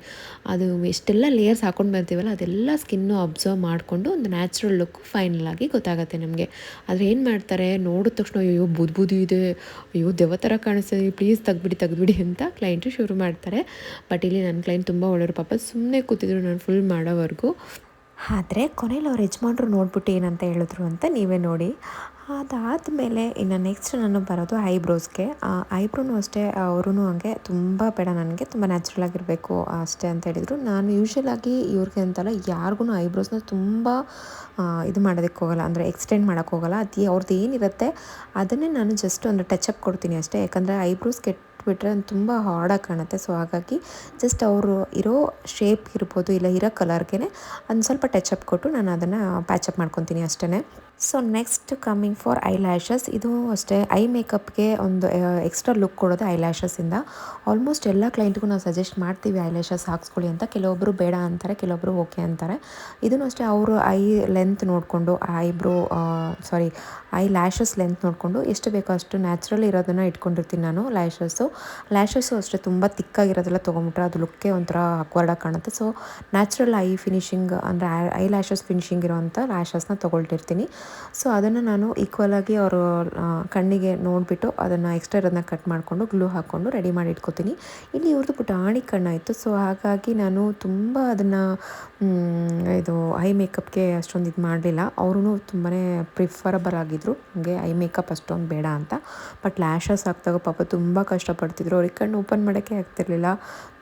ಅದು ಎಷ್ಟೆಲ್ಲ ಲೇಯರ್ಸ್ ಹಾಕ್ಕೊಂಡು ಬರ್ತೀವಲ್ಲ ಅದೆಲ್ಲ ಸ್ಕಿನ್ನು ಅಬ್ಸರ್ವ್ ಮಾಡಿಕೊಂಡು ಒಂದು ನ್ಯಾಚುರಲ್ ಲುಕ್ ಫೈನಲ್ ಆಗಿ ಗೊತ್ತಾಗುತ್ತೆ ನಮಗೆ. ಆದರೆ ಏನು ಮಾಡ್ತಾರೆ, ನೋಡಿದ ತಕ್ಷಣ ಅಯ್ಯೋ ಬುದ್ಧಿ ಇದೆ, ಅಯ್ಯೋ ದೆವ್ವ ಥರ ಕಾಣಿಸ್ತೀವಿ, ಪ್ಲೀಸ್ ತೆಗ್ಬಿಡಿ ಅಂತ ಕ್ಲೈಂಟು ಶುರು ಮಾಡ್ತಾರೆ. ಬಟ್ ಇಲ್ಲಿ ನನ್ನ ಕ್ಲೈಂಟ್ ತುಂಬ ಒಳ್ಳೆಯವರು, ಪಾಪ ಸುಮ್ಮನೆ ಕೂತಿದ್ರು ನಾನು ಫುಲ್ ಮಾಡೋವರೆಗೂ. ಆದರೆ ಕೊನೆಯಲ್ಲಿ ಅವ್ರು ಯಜಮಾನ್ರು ನೋಡ್ಬಿಟ್ಟು ಏನಂತ ಹೇಳಿದ್ರು ಅಂತ ನೀವೇ ನೋಡಿ. ಅದಾದಮೇಲೆ ಇನ್ನು ನೆಕ್ಸ್ಟ್ ನಾನು ಬರೋದು ಐಬ್ರೋಸ್ಗೆ. ಐಬ್ರೋನು ಅಷ್ಟೇ ಅವರೂ ಹಂಗೆ ತುಂಬ ಬೇಡ, ನನಗೆ ತುಂಬ ನ್ಯಾಚುರಲ್ ಆಗಿರಬೇಕು ಅಷ್ಟೇ ಅಂತ ಹೇಳಿದರು. ನಾನು ಯೂಶ್ವಲಾಗಿ ಇವ್ರಿಗೆ ಅಂತಲ್ಲ ಯಾರಿಗೂ ಐಬ್ರೋಸ್ನ ತುಂಬ ಇದು ಮಾಡೋದಕ್ಕೆ ಹೋಗಲ್ಲ, ಅಂದರೆ ಎಕ್ಸ್ಟೆಂಡ್ ಮಾಡೋಕ್ಕೆ ಹೋಗಲ್ಲ. ಅವ್ರದ್ದು ಏನಿರುತ್ತೆ ಅದನ್ನೇ ನಾನು ಜಸ್ಟ್ ಒಂದು ಟಚಪ್ ಕೊಡ್ತೀನಿ ಅಷ್ಟೇ. ಯಾಕಂದರೆ ಐಬ್ರೋಸ್ ಬಿಟ್ಟರೆ ತುಂಬ ಹಾರ್ಡಾಗಿ ಕಾಣುತ್ತೆ. ಸೊ ಹಾಗಾಗಿ ಜಸ್ಟ್ ಅವರು ಇರೋ ಶೇಪ್ ಇರ್ಬೋದು, ಇಲ್ಲ ಇರೋ ಕಲರ್ಗೆ ಒಂದು ಸ್ವಲ್ಪ ಟಚಪ್ ಕೊಟ್ಟು ನಾನು ಅದನ್ನು ಪ್ಯಾಚಪ್ ಮಾಡ್ಕೊತೀನಿ ಅಷ್ಟೇ. So next coming for I lashes. ಇದು ಅಷ್ಟೇ ಐ ಮೇಕಪ್ಗೆ ಒಂದು ಎಕ್ಸ್ಟ್ರಾ ಲುಕ್ ಕೊಡೋದು ಐ ಲ್ಯಾಶಸ್ಸಿಂದ. ಆಲ್ಮೋಸ್ಟ್ ಎಲ್ಲ ಕ್ಲೈಂಟ್ಗೂ ನಾವು ಸಜೆಸ್ಟ್ ಮಾಡ್ತೀವಿ ಐ ಲ್ಯಾಶಸ್ ಹಾಕ್ಸ್ಕೊಳ್ಳಿ ಅಂತ. ಕೆಲವೊಬ್ಬರು ಬೇಡ ಅಂತಾರೆ, ಕೆಲವೊಬ್ಬರು ಓಕೆ ಅಂತಾರೆ. ಇದನ್ನು ಅಷ್ಟೇ ಅವರು ಐ ಲೆಂತ್ ನೋಡಿಕೊಂಡು, ಐ ಲ್ಯಾಶಸ್ ಲೆಂತ್ ನೋಡಿಕೊಂಡು ಎಷ್ಟು ಬೇಕೋ ಅಷ್ಟು ನ್ಯಾಚುರಲ್ ಇರೋದನ್ನು ಇಟ್ಕೊಂಡಿರ್ತೀನಿ ನಾನು. ಲ್ಯಾಶಸ್ಸು ಅಷ್ಟೇ ತುಂಬ ತಿಕ್ಕಾಗಿರೋದೆಲ್ಲ ತೊಗೊಂಬಿಟ್ರೆ ಅದು ಲುಕ್ಕೇ ಒಂಥರ ಅಕ್ವರ್ಡಾಗಿ ಕಾಣುತ್ತೆ. ಸೊ ನ್ಯಾಚುರಲ್ ಐ ಫಿನಿಶಿಂಗ್ ಅಂದರೆ ಐ ಲ್ಯಾಶಸ್ ಫಿನಿಶಿಂಗ್ ಇರೋವಂಥ ಲ್ಯಾಶಸ್ನ ತೊಗೊಳ್ತಿರ್ತೀನಿ. ಸೊ ಅದನ್ನು ನಾನು ಈಕ್ವಲಾಗಿ ಅವರು ಕಣ್ಣಿಗೆ ನೋಡಿಬಿಟ್ಟು ಅದನ್ನು ಎಕ್ಸ್ಟ್ರಾ ಇರೋದನ್ನ ಕಟ್ ಮಾಡಿಕೊಂಡು ಗ್ಲೂ ಹಾಕ್ಕೊಂಡು ರೆಡಿ ಮಾಡಿ ಇಟ್ಕೊತೀನಿ. ಇಲ್ಲಿ ಇವ್ರದ್ದು ಪುಟಾಣಿ ಕಣ್ಣಾಯಿತು. ಸೊ ಹಾಗಾಗಿ ನಾನು ತುಂಬ ಅದನ್ನು ಇದು ಐ ಮೇಕಪ್ಗೆ ಅಷ್ಟೊಂದು ಇದು ಮಾಡಲಿಲ್ಲ. ಅವರೂ ತುಂಬಾ ಪ್ರಿಫರಬಲ್ ಆಗಿದ್ದರು, ಹಾಗೆ ಐ ಮೇಕಪ್ ಅಷ್ಟೊಂದು ಬೇಡ ಅಂತ. ಬಟ್ ಲ್ಯಾಶಸ್ ಹಾಕಿದಾಗ ಪಾಪ ತುಂಬ ಕಷ್ಟಪಡ್ತಿದ್ರು. ಅವ್ರಿಗೆ ಕಣ್ಣು ಓಪನ್ ಮಾಡೋಕ್ಕೆ ಆಗ್ತಿರ್ಲಿಲ್ಲ.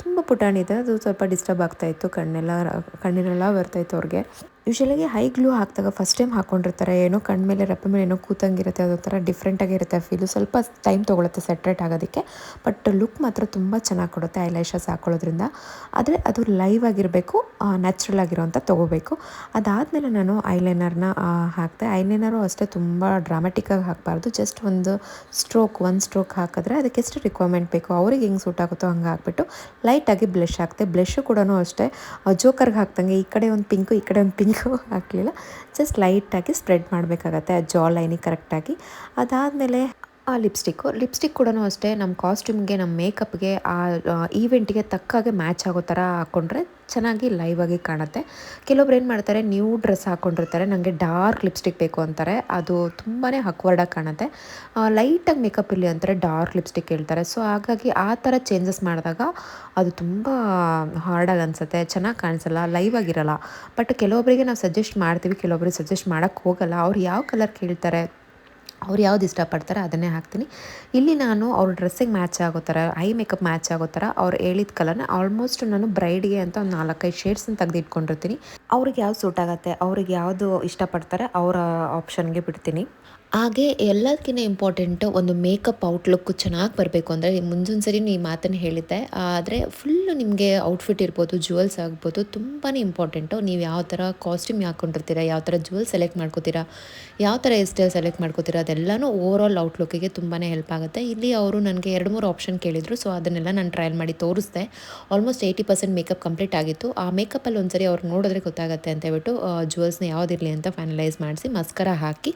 ತುಂಬ ಪುಟಾಣಿ ಇದೆ, ಅದು ಸ್ವಲ್ಪ ಡಿಸ್ಟರ್ಬ್ ಆಗ್ತಾಯಿತ್ತು, ಕಣ್ಣಿನೆಲ್ಲ ಬರ್ತಾಯಿತ್ತು ಅವ್ರಿಗೆ. ಯೂಶ್ವಲಾಗಿ ಹೈ ಗ್ಲೂ ಹಾಕಿದಾಗ ಫಸ್ಟ್ ಟೈಮ್ ಹಾಕ್ಕೊಂಡಿರ್ತಾರೆ, ಏನೋ ಕಣ್ಣ ಮೇಲೆ ರೆಪ್ಪೆ ಮೇಲೆ ಏನೋ ಕೂತಂಗಿರುತ್ತೆ, ಅದೊಂಥರ ಡಿಫ್ರೆಂಟಾಗಿರುತ್ತೆ ಫೀಲು. ಸ್ವಲ್ಪ ಟೈಮ್ ತೊಗೊಳುತ್ತೆ ಸೆಟ್ರೇಟ್ ಆಗೋದಕ್ಕೆ. ಬಟ್ ಲುಕ್ ಮಾತ್ರ ತುಂಬ ಚೆನ್ನಾಗಿ ಕೊಡುತ್ತೆ ಐ ಲ್ಯಾಶಸ್ ಹಾಕ್ಕೊಳ್ಳೋದ್ರಿಂದ. ಆದರೆ ಅದು ಲೈವ್ ಆಗಿರಬೇಕು, ನ್ಯಾಚುರಲ್ ಆಗಿರೋಂಥ ತೊಗೋಬೇಕು. ಅದಾದಮೇಲೆ ನಾನು ಐಲೈನರ್ನ ಹಾಕಿದೆ. ಐಲೈನರು ಅಷ್ಟೇ ತುಂಬ ಡ್ರಾಮೆಟಿಕ್ಕಾಗಿ ಹಾಕಬಾರ್ದು, ಜಸ್ಟ್ ಒಂದು ಸ್ಟ್ರೋಕ್ ಹಾಕಿದ್ರೆ ಅದಕ್ಕೆ ಎಷ್ಟು ರಿಕ್ವೈರ್ಮೆಂಟ್ ಬೇಕು, ಅವ್ರಿಗೆ ಹೆಂಗೆ ಸೂಟ್ ಆಗುತ್ತೋ ಹಂಗೆ ಹಾಕ್ಬಿಟ್ಟು ಲೈಟಾಗಿ ಬ್ಲಷ್ ಹಾಕ್ತೆ. ಬ್ಲಷು ಕೂಡ ಅಷ್ಟೇ ಜೋಕರ್ಗೆ ಹಾಕ್ದಂಗೆ ಈ ಕಡೆ ಒಂದು ಪಿಂಕು ಈ ಕಡೆ ಒಂದು ಪಿಂಕು ಹಾಕಲಿಲ್ಲ, ಜಸ್ಟ್ ಲೈಟಾಗಿ ಸ್ಪ್ರೆಡ್ ಮಾಡಬೇಕಾಗತ್ತೆ ಆ ಜಾ ಲೈನಿಗೆ ಕರೆಕ್ಟಾಗಿ. ಅದಾದಮೇಲೆ ಲಿಪ್ಸ್ಟಿಕ್ ಕೂಡ ಅಷ್ಟೇ ನಮ್ಮ ಕಾಸ್ಟ್ಯೂಮ್ಗೆ, ನಮ್ಮ ಮೇಕಪ್ಗೆ, ಆ ಈವೆಂಟಿಗೆ ತಕ್ಕಾಗೆ ಮ್ಯಾಚ್ ಆಗೋ ಥರ ಹಾಕ್ಕೊಂಡ್ರೆ ಚೆನ್ನಾಗಿ ಲೈವ್ ಆಗಿ ಕಾಣುತ್ತೆ. ಕೆಲವೊಬ್ರು ಏನು ಮಾಡ್ತಾರೆ, ನ್ಯೂ ಡ್ರೆಸ್ ಹಾಕ್ಕೊಂಡಿರ್ತಾರೆ, ನನಗೆ ಡಾರ್ಕ್ ಲಿಪ್ಸ್ಟಿಕ್ ಬೇಕು ಅಂತಾರೆ, ಅದು ತುಂಬಾ ಅಕ್ವರ್ಡಾಗಿ ಕಾಣುತ್ತೆ. ಲೈಟಾಗಿ ಮೇಕಪ್ ಇರಲಿ ಅಂತಾರೆ, ಡಾರ್ಕ್ ಲಿಪ್ಸ್ಟಿಕ್ ಹೇಳ್ತಾರೆ. ಸೊ ಹಾಗಾಗಿ ಆ ಥರ ಚೇಂಜಸ್ ಮಾಡಿದಾಗ ಅದು ತುಂಬ ಹಾರ್ಡಾಗಿ ಅನಿಸುತ್ತೆ, ಚೆನ್ನಾಗಿ ಕಾಣಿಸಲ್ಲ, ಲೈವ್ ಆಗಿರಲ್ಲ. ಬಟ್ ಕೆಲವೊಬ್ಬರಿಗೆ ನಾವು ಸಜೆಸ್ಟ್ ಮಾಡ್ತೀವಿ, ಕೆಲವೊಬ್ಬರಿಗೆ ಸಜೆಸ್ಟ್ ಮಾಡೋಕ್ಕೆ ಹೋಗಲ್ಲ. ಅವ್ರು ಯಾವ ಕಲರ್ ಕೇಳ್ತಾರೆ, ಅವ್ರು ಯಾವ್ದು ಇಷ್ಟಪಡ್ತಾರೆ ಅದನ್ನೇ ಹಾಕ್ತೀನಿ. ಇಲ್ಲಿ ನಾನು ಅವ್ರ ಡ್ರೆಸ್ಸಿಗೆ ಮ್ಯಾಚ್ ಆಗೋ ಥರ, ಐ ಮೇಕಪ್ ಮ್ಯಾಚ್ ಆಗೋ ಥರ ಅವ್ರು ಹೇಳಿದ ಕಲರ್ನ ಆಲ್ಮೋಸ್ಟ್ ನಾನು ಬ್ರೈಡ್ಗೆ ಅಂತ ಒಂದು 4-5 ಶೇಡ್ಸನ್ನು ತೆಗೆದಿಟ್ಕೊಂಡಿರ್ತೀನಿ. ಅವ್ರಿಗೆ ಯಾವ್ದು ಸೂಟ್ ಆಗುತ್ತೆ, ಅವ್ರಿಗೆ ಯಾವುದು ಇಷ್ಟಪಡ್ತಾರೆ ಅವರ ಆಪ್ಷನ್ಗೆ ಬಿಡ್ತೀನಿ. ಹಾಗೆ ಎಲ್ಲದಕ್ಕಿಂತ ಇಂಪಾರ್ಟೆಂಟು ಒಂದು ಮೇಕಪ್ ಔಟ್ಲುಕ್ಕು ಚೆನ್ನಾಗಿ ಬರಬೇಕು ಅಂದರೆ, ಮುಂಚೊಂದು ಸರಿ ಈ ಮಾತನ್ನು ಹೇಳಿದ್ದೆ. ಆದರೆ ಫುಲ್ಲು ನಿಮಗೆ ಔಟ್ಫಿಟ್ ಇರ್ಬೋದು, ಜುವೆಲ್ಸ್ ಆಗ್ಬೋದು, ತುಂಬಾ ಇಂಪಾರ್ಟೆಂಟು. ನೀವು ಯಾವ ಥರ ಕಾಸ್ಟ್ಯೂಮ್ ಹಾಕ್ಕೊಂಡಿರ್ತೀರ, ಯಾವ ಥರ ಜುವೆಲ್ಸ್ ಸೆಲೆಕ್ಟ್ ಮಾಡ್ಕೋತೀರಾ, ಯಾವ ಥರ ಹೇರ್ ಸ್ಟೈಲ್ ಸೆಲೆಕ್ಟ್ ಮಾಡ್ಕೋತೀರಾ, ಅದೆಲ್ಲನೂ ಓವರಾಲ್ ಔಟ್ಲುಕ್ಕಿಗೆ ತುಂಬಾ ಹೆಲ್ಪ್ ಆಗುತ್ತೆ. ಇಲ್ಲಿ ಅವರು ನನಗೆ 2-3 ಆಪ್ಷನ್ ಕೇಳಿದರು. ಸೊ ಅದನ್ನೆಲ್ಲ ನಾನು ಟ್ರಯಲ್ ಮಾಡಿ ತೋರಿಸ್ದೆ. ಆಲ್ಮೋಸ್ಟ್ 80% ಮೇಕಪ್ ಕಂಪ್ಲೀಟ್ ಆಗಿತ್ತು. ಆ ಮೇಕಪ್ಪಲ್ಲಿ ಒಂದ್ಸರಿ ಅವ್ರು ನೋಡಿದ್ರೆ ಗೊತ್ತಾಗುತ್ತೆ ಅಂತ ಹೇಳ್ಬಿಟ್ಟು ಜುವೆಲ್ಸ್ನ ಯಾವುದಿರಲಿ ಅಂತ ಫೈನಲೈಸ್ ಮಾಡಿಸಿ ಮಸ್ಕರ ಹಾಕಿ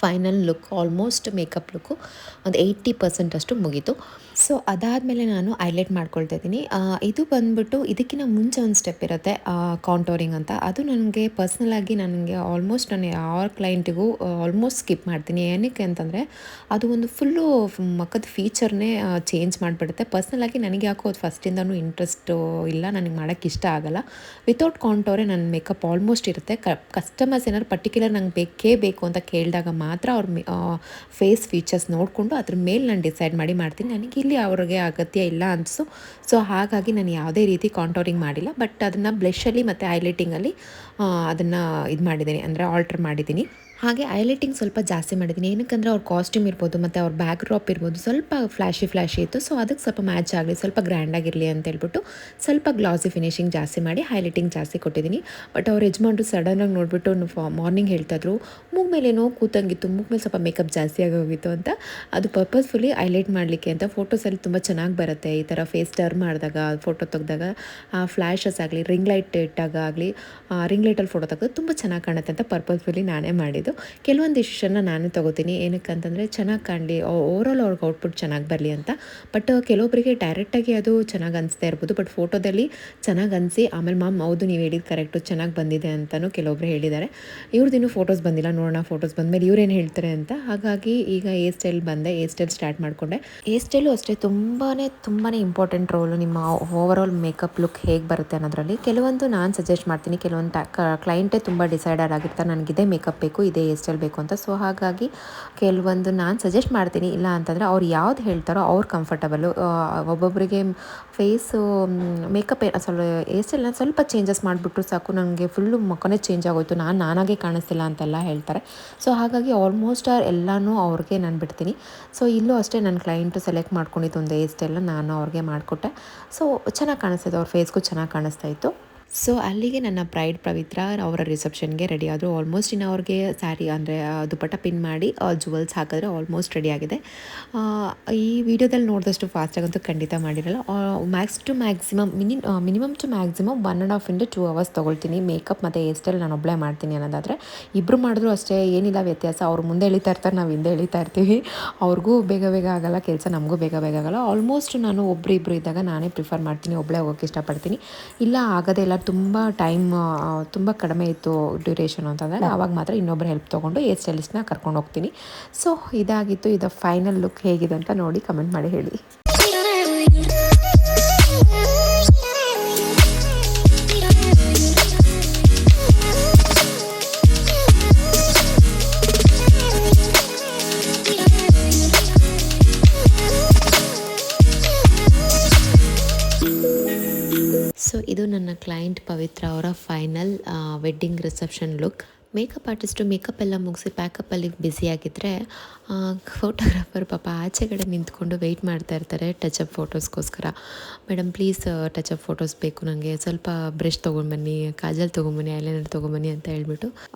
final look, almost makeup look ಒಂದು 80% ಅಷ್ಟು ಮುಗೀತು. ಸೊ ಅದಾದಮೇಲೆ ನಾನು ಹೈಲೈಟ್ ಮಾಡ್ಕೊಳ್ತಾ ಇದ್ದೀನಿ. ಇದು ಬಂದುಬಿಟ್ಟು ಇದಕ್ಕಿಂತ ಮುಂಚೆ ಒಂದು ಸ್ಟೆಪ್ ಇರುತ್ತೆ, ಕಾಂಟೋರಿಂಗ್ ಅಂತ. ಅದು ನನಗೆ ಪರ್ಸ್ನಲಾಗಿ ಆಲ್ಮೋಸ್ಟ್ ನಾನು ಯಾವ ಕ್ಲೈಂಟಿಗೂ ಆಲ್ಮೋಸ್ಟ್ ಸ್ಕಿಪ್ ಮಾಡ್ತೀನಿ. ಏನಕ್ಕೆ ಅಂತಂದರೆ ಅದು ಒಂದು ಫುಲ್ಲು ಮಕ್ಕದ ಫೀಚರ್ನೇ ಚೇಂಜ್ ಮಾಡಿಬಿಡುತ್ತೆ. ಪರ್ಸ್ನಲಾಗಿ ನನಗೆ ಯಾಕೋ ಅದು ಫಸ್ಟಿಂದನೂ ಇಂಟ್ರೆಸ್ಟು ಇಲ್ಲ, ನನಗೆ ಮಾಡೋಕ್ಕೆ ಇಷ್ಟ ಆಗೋಲ್ಲ. ವಿತೌಟ್ ಕಾಂಟೋರೇ ನನ್ನ ಮೇಕಪ್ ಆಲ್ಮೋಸ್ಟ್ ಇರುತ್ತೆ. ಕಸ್ಟಮರ್ಸ್ ಏನಾದ್ರು ಪರ್ಟಿಕ್ಯುಲರ್ ನಂಗೆ ಬೇಕೇ ಬೇಕು ಅಂತ ಕೇಳಿದಾಗ ಮಾತ್ರ ಅವ್ರ ಫೇಸ್ ಫೀಚರ್ಸ್ ನೋಡಿಕೊಂಡು ಅದ್ರ ಮೇಲೆ ನಾನು ಡಿಸೈಡ್ ಮಾಡ್ತೀನಿ. ನನಗೆ ಇಲ್ಲಿ ಅವ್ರಿಗೆ ಅಗತ್ಯ ಇಲ್ಲ ಅನಿಸು. ಸೊ ಹಾಗಾಗಿ ನಾನು ಯಾವುದೇ ರೀತಿ ಕಾಂಟೋರಿಂಗ್ ಮಾಡಿಲ್ಲ. ಬಟ್ ಅದನ್ನು ಬ್ಲಷಲ್ಲಿ ಮತ್ತು ಹೈಲೈಟಿಂಗಲ್ಲಿ ಅದನ್ನು ಇದು ಮಾಡಿದ್ದೀನಿ, ಅಂದರೆ ಆಲ್ಟ್ರ್ ಮಾಡಿದ್ದೀನಿ. ಹಾಗೆ ಹೈಲೈಟಿಂಗ್ ಸ್ವಲ್ಪ ಜಾಸ್ತಿ ಮಾಡಿದ್ದೀನಿ. ಏನಕ್ಕಂದರೆ ಅವ್ರ ಕಾಸ್ಟ್ಯೂಮ್ ಇರ್ಬೋದು ಮತ್ತು ಅವ್ರ ಬ್ಯಾಕ್ ಡ್ರಾಪ್ ಇರ್ಬೋದು ಸ್ವಲ್ಪ ಫ್ಲ್ಯಾಶಿ ಇತ್ತು. ಸೊ ಅದಕ್ಕೆ ಸ್ವಲ್ಪ ಮ್ಯಾಚ್ ಆಗಲಿ, ಸ್ವಲ್ಪ ಗ್ರ್ಯಾಂಡಾಗಿರಲಿ ಅಂತ ಹೇಳ್ಬಿಟ್ಟು ಸ್ವಲ್ಪ ಗ್ಲಾಸಿ ಫಿನಿಶಿಂಗ್ ಜಾಸ್ತಿ ಮಾಡಿ ಹೈಲೈಟಿಂಗ್ ಜಾಸ್ತಿ ಕೊಟ್ಟಿದ್ದೀನಿ. ಬಟ್ ಅವ್ರ ಯಜಮಾನ್ರು ಸಡನ್ನಾಗಿ ನೋಡಿಬಿಟ್ಟು ಮಾರ್ನಿಂಗ್ ಹೇಳ್ತಾಯಿದ್ರು, ಮೂಗ್ ಮೇಲೆ ಏನೋ ಕೂತಂಗಿತ್ತು, ಮೂಗ್ ಮೇಲೆ ಸ್ವಲ್ಪ ಮೇಕಪ್ ಜಾಸ್ತಿ ಆಗಿ ಹೋಗಿತ್ತು ಅಂತ. ಅದು ಪರ್ಪಸ್ಫುಲಿ ಹೈಲೈಟ್ ಮಾಡಲಿಕ್ಕೆ ಅಂತ. ಫೋಟೋಸಲ್ಲಿ ತುಂಬ ಚೆನ್ನಾಗಿ ಬರುತ್ತೆ ಈ ಥರ ಫೇಸ್ ಟರ್ನ್ ಮಾಡಿದಾಗ, ಫೋಟೋ ತೆಗೆದಾಗ ಫ್ಲ್ಯಾಶಸ್ ಆಗಲಿ, ರಿಂಗ್ ಲೈಟ್ ಇಟ್ಟಾಗ ಆಗಲಿ, ರಿಂಗ್ ಲೈಟಲ್ಲಿ ಫೋಟೋ ತೆಗೆದು ತುಂಬ ಚೆನ್ನಾಗಿ ಕಾಣುತ್ತೆ ಅಂತ ಪರ್ಪಸ್ಫುಲಿ ನಾನೇ ಮಾಡಿದ್ದು. ಕೆಲವೊಂದು ಡಿಸಿಷನ್ನ ನಾನು ತೊಗೋತೀನಿ, ಏನಕ್ಕಂತಂದರೆ ಚೆನ್ನಾಗಿ ಕಾಣಲಿ, ಓವರಾಲ್ ಅವ್ರಿಗೆ ಔಟ್ಪುಟ್ ಚೆನ್ನಾಗಿ ಬರಲಿ ಅಂತ. ಬಟ್ ಕೆಲವೊಬ್ಬರಿಗೆ ಡೈರೆಕ್ಟಾಗಿ ಅದು ಚೆನ್ನಾಗಿ ಅನಿಸ್ತಾ ಇರ್ಬೋದು, ಬಟ್ ಫೋಟೋದಲ್ಲಿ ಚೆನ್ನಾಗಿ ಅನಿಸಿ ಆಮೇಲೆ ಮ್ಯಾಮ್ ಹೌದು ನೀವು ಹೇಳಿದ್ದು ಕರೆಕ್ಟು, ಚೆನ್ನಾಗಿ ಬಂದಿದೆ ಅಂತಲೂ ಕೆಲವೊಬ್ಬರು ಹೇಳಿದ್ದಾರೆ. ಇವ್ರದ್ದಿನ್ನೂ ಫೋಟೋಸ್ ಬಂದಿಲ್ಲ, ನೋಡೋಣ ಫೋಟೋಸ್ ಬಂದಮೇಲೆ ಇವ್ರೇನು ಹೇಳ್ತಾರೆ ಅಂತ. ಹಾಗಾಗಿ ಈಗ ಹೇರ್ ಸ್ಟೈಲ್ ಬಂದೆ, ಹೇರ್ ಸ್ಟೈಲ್ ಸ್ಟಾರ್ಟ್ ಮಾಡಿಕೊಂಡೆ. ಹೇರ್ ಸ್ಟೈಲು ಅಷ್ಟೇ ತುಂಬಾ ಇಂಪಾರ್ಟೆಂಟ್ ರೋಲು ನಿಮ್ಮ ಓವರಾಲ್ ಮೇಕಪ್ ಲುಕ್ ಹೇಗೆ ಬರುತ್ತೆ ಅನ್ನೋದ್ರಲ್ಲಿ. ಕೆಲವೊಂದು ನಾನು ಸಜೆಸ್ಟ್ ಮಾಡ್ತೀನಿ, ಕೆಲವೊಂದು ಕ್ಲೈಂಟೇ ತುಂಬ ಡಿಸೈಡರ್ ಆಗಿರ್ತಾರೆ, ನನಗಿದೇ ಮೇಕಪ್ ಬೇಕು, ಇದೇ ಹೇರ್ ಸ್ಟೈಲ್ ಬೇಕು ಅಂತ. ಸೊ ಹಾಗಾಗಿ ಕೆಲವೊಂದು ನಾನು ಸಜೆಸ್ಟ್ ಮಾಡ್ತೀನಿ, ಇಲ್ಲ ಅಂತಂದರೆ ಅವ್ರು ಯಾವ್ದು ಹೇಳ್ತಾರೋ ಅವ್ರು ಕಂಫರ್ಟಬಲು. ಒಬ್ಬೊಬ್ಬರಿಗೆ ಫೇಸು ಮೇಕಪ್ ಸ್ವಲ್ಪ ಹೇರ್ ಸ್ಟೈಲ್ನ ಸ್ವಲ್ಪ ಚೇಂಜಸ್ ಮಾಡಿಬಿಟ್ರು ಸಾಕು, ನನಗೆ ಫುಲ್ಲು ಮುಖನೇ ಚೇಂಜ್ ಆಗೋಯ್ತು, ನಾನಾಗೆ ಕಾಣಿಸ್ತಿಲ್ಲ ಅಂತೆಲ್ಲ ಹೇಳ್ತಾರೆ. ಸೊ ಹಾಗಾಗಿ ಆಲ್ಮೋಸ್ಟ್ ಎಲ್ಲನೂ ಅವ್ರಿಗೆ ನಾನು ಬಿಡ್ತೀನಿ. ಸೊ ಇಲ್ಲೂ ಅಷ್ಟೇ ನನ್ನ ಕ್ಲೈಂಟು ಸೆಲೆಕ್ಟ್ ಮಾಡ್ಕೊಂಡಿದ್ದು ಒಂದು ಹೇರ್ ಸ್ಟೈಲ್ನ ನಾನು ಅವ್ರಿಗೆ ಮಾಡಿಕೊಟ್ಟೆ. ಸೊ ಚೆನ್ನಾಗಿ ಕಾಣಿಸ್ತಿತ್ತು, ಅವ್ರ ಫೇಸ್ಗೂ ಚೆನ್ನಾಗಿ ಕಾಣಿಸ್ತಾ ಇತ್ತು. ಸೊ ಅಲ್ಲಿಗೆ ನನ್ನ ಬ್ರೈಡ್ ಪವಿತ್ರ ಅವರ ರಿಸೆಪ್ಷನ್ಗೆ ರೆಡಿ ಆದರು. ಆಲ್ಮೋಸ್ಟ್ ಇನ್ನು ಅವ್ರಿಗೆ ಸ್ಯಾರಿ ಅಂದರೆ ದುಪಟ್ಟ ಪಿನ್ ಮಾಡಿ ಜುವೆಲ್ಸ್ ಹಾಕಿದ್ರೆ ಆಲ್ಮೋಸ್ಟ್ ರೆಡಿ ಆಗಿದೆ. ಈ ವಿಡಿಯೋದಲ್ಲಿ ನೋಡಿದಷ್ಟು ಫಾಸ್ಟಾಗಂತೂ ಖಂಡಿತ ಮಾಡಿರಲ್ಲ. Minimum two maximum 1.5 to 2 hours ತೊಗೊಳ್ತೀನಿ ಮೇಕಪ್ ಮತ್ತು ಹೇರ್ ಸ್ಟೈಲ್ ನಾನು ಒಬ್ಬಳೇ ಮಾಡ್ತೀನಿ ಅನ್ನೋದಾದರೆ. ಇಬ್ಬರು ಮಾಡಿದ್ರು ಅಷ್ಟೇ, ಏನಿಲ್ಲ ವ್ಯತ್ಯಾಸ. ಅವ್ರು ಮುಂದೆ ಎಳಿತಾ ಇರ್ತಾರೆ, ನಾವು ಹಿಂದೆ ಎಳಿತಾ ಇರ್ತೀವಿ. ಅವ್ರಿಗೂ ಬೇಗ ಆಗಲ್ಲ ಕೆಲಸ, ನಮಗೂ ಬೇಗ ಆಗಲ್ಲ. ಆಲ್ಮೋಸ್ಟ್ ನಾನು ಇಬ್ಬರು ಇದ್ದಾಗ ನಾನೇ ಪ್ರಿಫರ್ ಮಾಡ್ತೀನಿ, ಒಬ್ಬಳೇ ಹೋಗೋಕ್ಕೆ ಇಷ್ಟಪಡ್ತೀನಿ. ಇಲ್ಲ ಆಗೋದೇ ಇಲ್ಲ, ತುಂಬ ಟೈಮ್ ತುಂಬ ಕಡಿಮೆ ಇತ್ತು ಡ್ಯೂರೇಷನ್ ಅಂತಂದರೆ ಆವಾಗ ಮಾತ್ರ ಇನ್ನೊಬ್ಬರು ಹೆಲ್ಪ್ ತೊಗೊಂಡು ಹೇರ್ ಸ್ಟೈಲಿಸ್ಟ್ನ ಕರ್ಕೊಂಡು ಹೋಗ್ತೀನಿ. ಸೊ ಇದಾಗಿತ್ತು. ಇದು ಫೈನಲ್ ಲುಕ್ ಹೇಗಿದೆ ಅಂತ ನೋಡಿ ಕಮೆಂಟ್ ಮಾಡಿ ಹೇಳಿ. ಸೊ ಇದು ನನ್ನ ಕ್ಲೈಂಟ್ ಪವಿತ್ರ ಅವರ final wedding reception look. Makeup artist makeup ಎಲ್ಲ ಮುಗಿಸಿ ಪ್ಯಾಕಪ್ಪಲ್ಲಿ ಬ್ಯುಸಿಯಾಗಿದ್ದರೆ ಫೋಟೋಗ್ರಾಫರ್ ಪಾಪ ಆಚೆಗಡೆ ನಿಂತ್ಕೊಂಡು ವೆಯ್ಟ್ ಮಾಡ್ತಾ ಇರ್ತಾರೆ ಟಚಪ್ ಫೋಟೋಸ್ಗೋಸ್ಕರ. ಮೇಡಮ್ ಪ್ಲೀಸ್ ಟಚಪ್ ಫೋಟೋಸ್ ಬೇಕು ನನಗೆ, ಸ್ವಲ್ಪ ಬ್ರಷ್ ತೊಗೊಂಡ್ಬನ್ನಿ, ಕಾಜಲ್ ತೊಗೊಂಬನ್ನಿ, ಐಲೈನರ್ ತೊಗೊಂಬನ್ನಿ ಅಂತ ಹೇಳ್ಬಿಟ್ಟು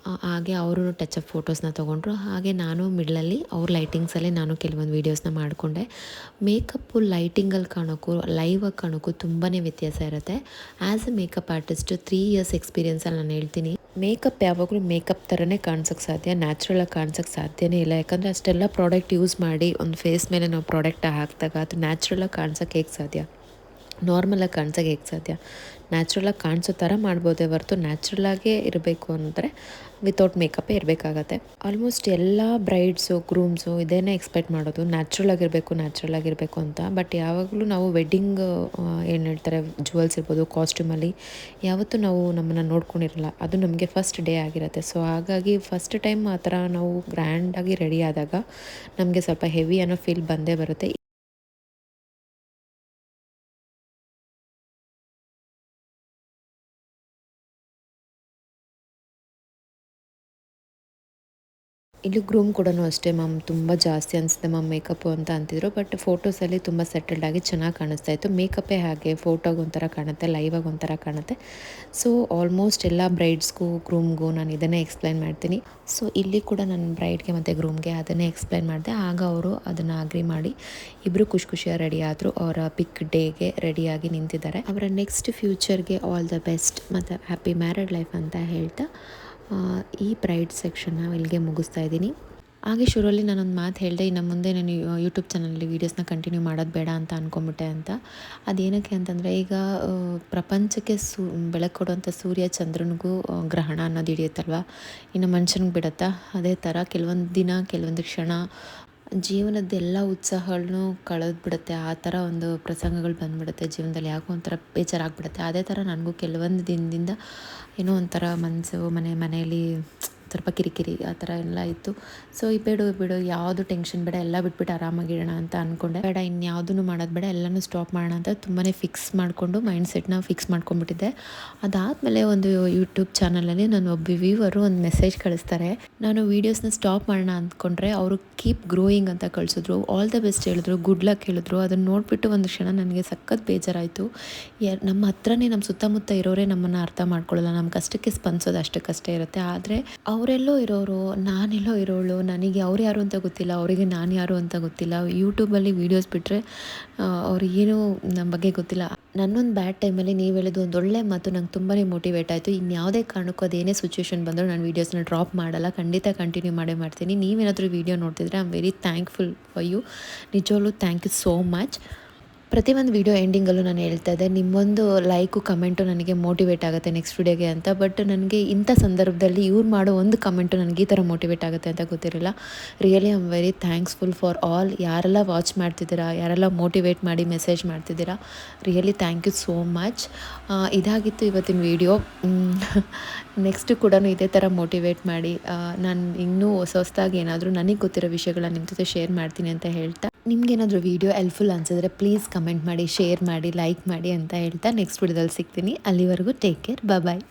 ಹಾಗೆ ಅವರು ಟಚಪ್ ಫೋಟೋಸ್ನ ತೊಗೊಂಡ್ರು. ಹಾಗೆ ನಾನು ಮಿಡ್ಲಲ್ಲಿ ಅವ್ರ ಲೈಟಿಂಗ್ಸಲ್ಲಿ ನಾನು ಕೆಲವೊಂದು ವೀಡಿಯೋಸ್ನ ಮಾಡಿಕೊಂಡೆ. ಮೇಕಪ್ಪು ಲೈಟಿಂಗಲ್ಲಿ ಕಾಣೋಕ್ಕೂ ಲೈವಾಗಿ ಕಾಣೋಕ್ಕೂ ತುಂಬಾ ವ್ಯತ್ಯಾಸ ಇರುತ್ತೆ. As A makeup artist 3 years ಎಕ್ಸ್ಪೀರಿಯೆನ್ಸಲ್ಲಿ ನಾನು ಹೇಳ್ತೀನಿ, ಮೇಕಪ್ ಯಾವಾಗಲೂ ಮೇಕಪ್ ಥರನೇ ಕಾಣಿಸೋಕ್ಕೆ ಸಾಧ್ಯ, ನ್ಯಾಚುರಲಾಗಿ ಕಾಣಿಸೋಕ್ಕೆ ಸಾಧ್ಯನೇ ಇಲ್ಲ. ಯಾಕಂದರೆ ಅಷ್ಟೆಲ್ಲ ಪ್ರಾಡಕ್ಟ್ ಯೂಸ್ ಮಾಡಿ ಒಂದು ಫೇಸ್ ಮೇಲೆ ನಾವು ಪ್ರಾಡಕ್ಟ್ ಹಾಕಿದಾಗ ಅದು ನ್ಯಾಚುರಲಾಗಿ ಕಾಣಿಸೋಕ್ಕೆ ಹೇಗೆ ಸಾಧ್ಯ, ನಾರ್ಮಲಾಗಿ ಕಾಣಿಸೋಕ್ಕೆ ಹೇಗೆ ಸಾಧ್ಯ? ನ್ಯಾಚುರಲಾಗಿ ಕಾಣಿಸೋ ಥರ ಮಾಡ್ಬೋದೇ ಹೊರತು ನ್ಯಾಚುರಲಾಗೇ ಇರಬೇಕು ಅಂದರೆ ವಿತೌಟ್ ಮೇಕಪ್ಪೇ ಇರಬೇಕಾಗತ್ತೆ. ಆಲ್ಮೋಸ್ಟ್ ಎಲ್ಲ ಬ್ರೈಡ್ಸು ಗ್ರೂಮ್ಸು ಇದೇನೇ ಎಕ್ಸ್ಪೆಕ್ಟ್ ಮಾಡೋದು, ನ್ಯಾಚುರಲಾಗಿರಬೇಕು ಅಂತ. ಬಟ್ ಯಾವಾಗಲೂ ನಾವು ವೆಡ್ಡಿಂಗ್ ಏನು ಹೇಳ್ತಾರೆ ಜುವೆಲ್ಸ್ ಇರ್ಬೋದು, ಕಾಸ್ಟ್ಯೂಮಲ್ಲಿ ಯಾವತ್ತೂ ನಾವು ನಮ್ಮನ್ನು ನೋಡ್ಕೊಂಡಿರಲ್ಲ, ಅದು ನಮಗೆ ಫಸ್ಟ್ ಡೇ ಆಗಿರುತ್ತೆ. ಸೊ ಹಾಗಾಗಿ ಫಸ್ಟ್ ಟೈಮ್ ಆ ಥರ ನಾವು ಗ್ರ್ಯಾಂಡಾಗಿ ರೆಡಿ ಆದಾಗ ನಮಗೆ ಸ್ವಲ್ಪ ಹೆವಿ ಅನ್ನೋ ಫೀಲ್ ಬಂದೇ ಬರುತ್ತೆ. ಇಲ್ಲಿ ಗ್ರೂಮ್ ಕೂಡ ಅಷ್ಟೇ, ಮ್ಯಾಮ್ ತುಂಬ ಜಾಸ್ತಿ ಅನಿಸುತ್ತೆ ಮ್ಯಾಮ್ ಮೇಕಪ್ಪು ಅಂತ ಅಂತಿದ್ರು. ಬಟ್ ಫೋಟೋಸಲ್ಲಿ ತುಂಬ ಸೆಟಲ್ಡಾಗಿ ಚೆನ್ನಾಗಿ ಕಾಣಿಸ್ತಾ ಇತ್ತು. ಮೇಕಪ್ಪೇ ಹಾಗೆ ಫೋಟೋಗೆ ಒಂಥರ ಕಾಣುತ್ತೆ, ಲೈವಾಗಿ ಒಂಥರ ಕಾಣುತ್ತೆ. ಸೊ ಆಲ್ಮೋಸ್ಟ್ ಎಲ್ಲ ಬ್ರೈಡ್ಸ್ಗೂ ಗ್ರೂಮ್ಗೂ ನಾನು ಇದನ್ನೇ ಎಕ್ಸ್ಪ್ಲೈನ್ ಮಾಡ್ತೀನಿ. ಸೊ ಇಲ್ಲಿ ಕೂಡ ನನ್ನ ಬ್ರೈಡ್ಗೆ ಮತ್ತು ಗ್ರೂಮ್ಗೆ ಅದನ್ನೇ ಎಕ್ಸ್ಪ್ಲೈನ್ ಮಾಡಿದೆ. ಆಗ ಅವರು ಅದನ್ನು ಅಗ್ರಿ ಮಾಡಿ ಇಬ್ಬರು ಖುಷಿಯಾಗಿ ರೆಡಿ ಆದರು. ಅವರ ಪಿಕ್ ಡೇಗೆ ರೆಡಿಯಾಗಿ ನಿಂತಿದ್ದಾರೆ. ಅವರ ನೆಕ್ಸ್ಟ್ ಫ್ಯೂಚರ್ಗೆ ಆಲ್ ದ ಬೆಸ್ಟ್ ಮತ್ತು ಹ್ಯಾಪಿ ಮ್ಯಾರಿಡ್ ಲೈಫ್ ಅಂತ ಹೇಳ್ತಾ ಈ ಬ್ರೈಡ್ ಸೆಕ್ಷನ್ನ ಇಲ್ಲಿಗೆ ಮುಗಿಸ್ತಾ ಇದ್ದೀನಿ. ಹಾಗೆ ಶುರುವಲ್ಲಿ ನಾನೊಂದು ಮಾತು ಹೇಳಿದೆ, ಇನ್ನು ಮುಂದೆ ನಾನು ಯೂಟ್ಯೂಬ್ ಚಾನಲಲ್ಲಿ ವೀಡಿಯೋಸ್ನ ಕಂಟಿನ್ಯೂ ಮಾಡೋದು ಬೇಡ ಅಂತ ಅಂದ್ಕೊಂಬಿಟ್ಟೆ ಅಂತ. ಅದೇನಕ್ಕೆ ಅಂತಂದರೆ ಈಗ ಪ್ರಪಂಚಕ್ಕೆ ಬೆಳಕು ಕೊಡುವಂಥ ಸೂರ್ಯ ಚಂದ್ರನಿಗೂ ಗ್ರಹಣ ಅನ್ನೋದು ಹಿಡಿಯುತ್ತಲ್ವ, ಇನ್ನು ಮನುಷ್ಯನಿಗೆ ಬಿಡುತ್ತಾ ಅದೇ ಥರ ಕೆಲವೊಂದು ಕ್ಷಣ ಜೀವನದ್ದೆಲ್ಲ ಉತ್ಸಾಹಗಳನ್ನು ಕಳೆದ್ಬಿಡುತ್ತೆ. ಆ ಥರ ಒಂದು ಪ್ರಸಂಗಗಳು ಬಂದುಬಿಡುತ್ತೆ ಜೀವನದಲ್ಲಿ, ಯಾಕೋ ಒಂಥರ ಬೇಜಾರಾಗ್ಬಿಡುತ್ತೆ. ಅದೇ ಥರ ನನಗೂ ಕೆಲವೊಂದು ದಿನದಿಂದ ಏನೋ ಒಂಥರ ಮನಸ್ಸು ಮನೆಯಲ್ಲಿ ಸ್ವಲ್ಪ ಕಿರಿಕಿರಿ ಆ ಥರ ಎಲ್ಲ ಇತ್ತು. ಸೊ ಈ ಬಿಡು ಯಾವುದು ಟೆನ್ಷನ್ ಬೇಡ, ಎಲ್ಲ ಬಿಟ್ಬಿಟ್ಟು ಆರಾಮಾಗಿರೋಣ ಅಂತ ಅಂದ್ಕೊಂಡೆ. ಬೇಡ ಇನ್ಯಾವುದೂ ಮಾಡೋದು ಬೇಡ, ಎಲ್ಲನೂ ಸ್ಟಾಪ್ ಮಾಡೋಣ ಅಂತ ತುಂಬಾ ಫಿಕ್ಸ್ ಮಾಡಿಕೊಂಡು ಮೈಂಡ್ಸೆಟ್ನ ಫಿಕ್ಸ್ ಮಾಡ್ಕೊಂಡ್ಬಿಟ್ಟಿದ್ದೆ. ಅದಾದಮೇಲೆ ಒಂದು ಯೂಟ್ಯೂಬ್ ಚಾನಲಲ್ಲಿ ನಾನು ಒಬ್ಬ ವ್ಯೂವರು ಒಂದು ಮೆಸೇಜ್ ಕಳಿಸ್ತಾರೆ. ನಾನು ವೀಡಿಯೋಸ್ನ ಸ್ಟಾಪ್ ಮಾಡೋಣ ಅಂದ್ಕೊಂಡ್ರೆ ಅವರು ಕೀಪ್ ಗ್ರೋಯಿಂಗ್ ಅಂತ ಕಳಿಸಿದ್ರು, ಆಲ್ ದ ಬೆಸ್ಟ್ ಹೇಳಿದ್ರು, ಗುಡ್ ಲಕ್ ಹೇಳಿದ್ರು. ಅದನ್ನು ನೋಡಿಬಿಟ್ಟು ಒಂದು ಕ್ಷಣ ನನಗೆ ಸಖತ್ ಬೇಜಾರಾಯಿತು. ನಮ್ಮ ಹತ್ರನೇ ನಮ್ಮ ಸುತ್ತಮುತ್ತ ಇರೋರೇ ನಮ್ಮನ್ನು ಅರ್ಥ ಮಾಡ್ಕೊಳ್ಳಲ್ಲ, ನಮ್ಮ ಕಷ್ಟಕ್ಕೆ ಸ್ಪಂದಿಸೋದು ಅಷ್ಟಕ್ಕಷ್ಟೇ ಇರುತ್ತೆ. ಆದರೆ ಅವರೆಲ್ಲೋ ಇರೋರು, ನಾನೆಲ್ಲೋ ಇರೋಳು, ನನಗೆ ಅವ್ರು ಯಾರು ಅಂತ ಗೊತ್ತಿಲ್ಲ, ಅವರಿಗೆ ನಾನು ಯಾರು ಅಂತ ಗೊತ್ತಿಲ್ಲ. ಯೂಟ್ಯೂಬಲ್ಲಿ ವೀಡಿಯೋಸ್ ಬಿಟ್ಟರೆ ಅವ್ರಿಗೇನು ನಮ್ಮ ಬಗ್ಗೆ ಗೊತ್ತಿಲ್ಲ. ನನ್ನೊಂದು ಬ್ಯಾಡ್ ಟೈಮಲ್ಲಿ ನೀವು ಹೇಳಿದ್ದು ಒಂದು ಒಳ್ಳೆ ಮಾತು ನಂಗೆ ತುಂಬಾ ಮೋಟಿವೇಟ್ ಆಯಿತು. ಇನ್ಯಾವುದೇ ಕಾರಣಕ್ಕೂ ಅದೇನೇ ಸಿಚುವೇಶನ್ ಬಂದರೂ ನಾನು ವೀಡಿಯೋಸ್ನ ಡ್ರಾಪ್ ಮಾಡಲ್ಲ, ಖಂಡಿತ ಕಂಟಿನ್ಯೂ ಮಾಡ್ತೀನಿ. ನೀವೇನಾದರೂ ವೀಡಿಯೋ ನೋಡ್ತಿದ್ರೆ I am very thankful for you. ನಿಜವಾಗ್ಲೂ ಥ್ಯಾಂಕ್ ಯು ಸೋ ಮಚ್. ಪ್ರತಿಯೊಂದು ವೀಡಿಯೋ ಎಂಡಿಂಗಲ್ಲೂ ನಾನು ಹೇಳ್ತಾ ಇದ್ದೆ, ನಿಮ್ಮೊಂದು ಲೈಕು ಕಮೆಂಟು ನನಗೆ ಮೋಟಿವೇಟ್ ಆಗುತ್ತೆ ನೆಕ್ಸ್ಟ್ ವೀಡಿಯೋಗೆ ಅಂತ. ಬಟ್ ನನಗೆ ಇಂಥ ಸಂದರ್ಭದಲ್ಲಿ ಇವ್ರು ಮಾಡೋ ಒಂದು ಕಮೆಂಟು ನನಗೆ ಈ ಥರ ಮೋಟಿವೇಟ್ ಆಗುತ್ತೆ ಅಂತ ಗೊತ್ತಿರಲಿಲ್ಲ. Really I am very thanksful for all. ಯಾರೆಲ್ಲ ವಾಚ್ ಮಾಡ್ತಿದ್ದೀರಾ, ಯಾರೆಲ್ಲ ಮೋಟಿವೇಟ್ ಮಾಡಿ ಮೆಸೇಜ್ ಮಾಡ್ತಿದ್ದೀರಾ, really thank you so much. ಇದಾಗಿತ್ತು ಇವತ್ತಿನ ವೀಡಿಯೋ. ನೆಕ್ಸ್ಟು ಕೂಡ ಇದೇ ಥರ ಮೋಟಿವೇಟ್ ಮಾಡಿ ನಾನು ಇನ್ನೂ ಹೊಸದಾಗಿ ಏನಾದರೂ ನನಗೆ ಗೊತ್ತಿರೋ ವಿಷಯಗಳನ್ನ ನಿಮ್ಮ ಜೊತೆ ಶೇರ್ ಮಾಡ್ತೀನಿ ಅಂತ ಹೇಳ್ತಾ, ನಿಮ್ಗೇನಾದರೂ ವೀಡಿಯೋ ಹೆಲ್ಪ್ಫುಲ್ ಅನಿಸಿದ್ರೆ ಪ್ಲೀಸ್ ಕಮೆಂಟ್ ಮಾಡಿ, ಶೇರ್ ಮಾಡಿ, ಲೈಕ್ ಮಾಡಿ ಅಂತ ಹೇಳ್ತಾ ನೆಕ್ಸ್ಟ್ ವಿಡಿಯೋದಲ್ಲಿ ಸಿಗ್ತೀನಿ. ಅಲ್ಲಿವರೆಗೂ ಟೇಕ್ ಕೇರ್, ಬಾಯ್.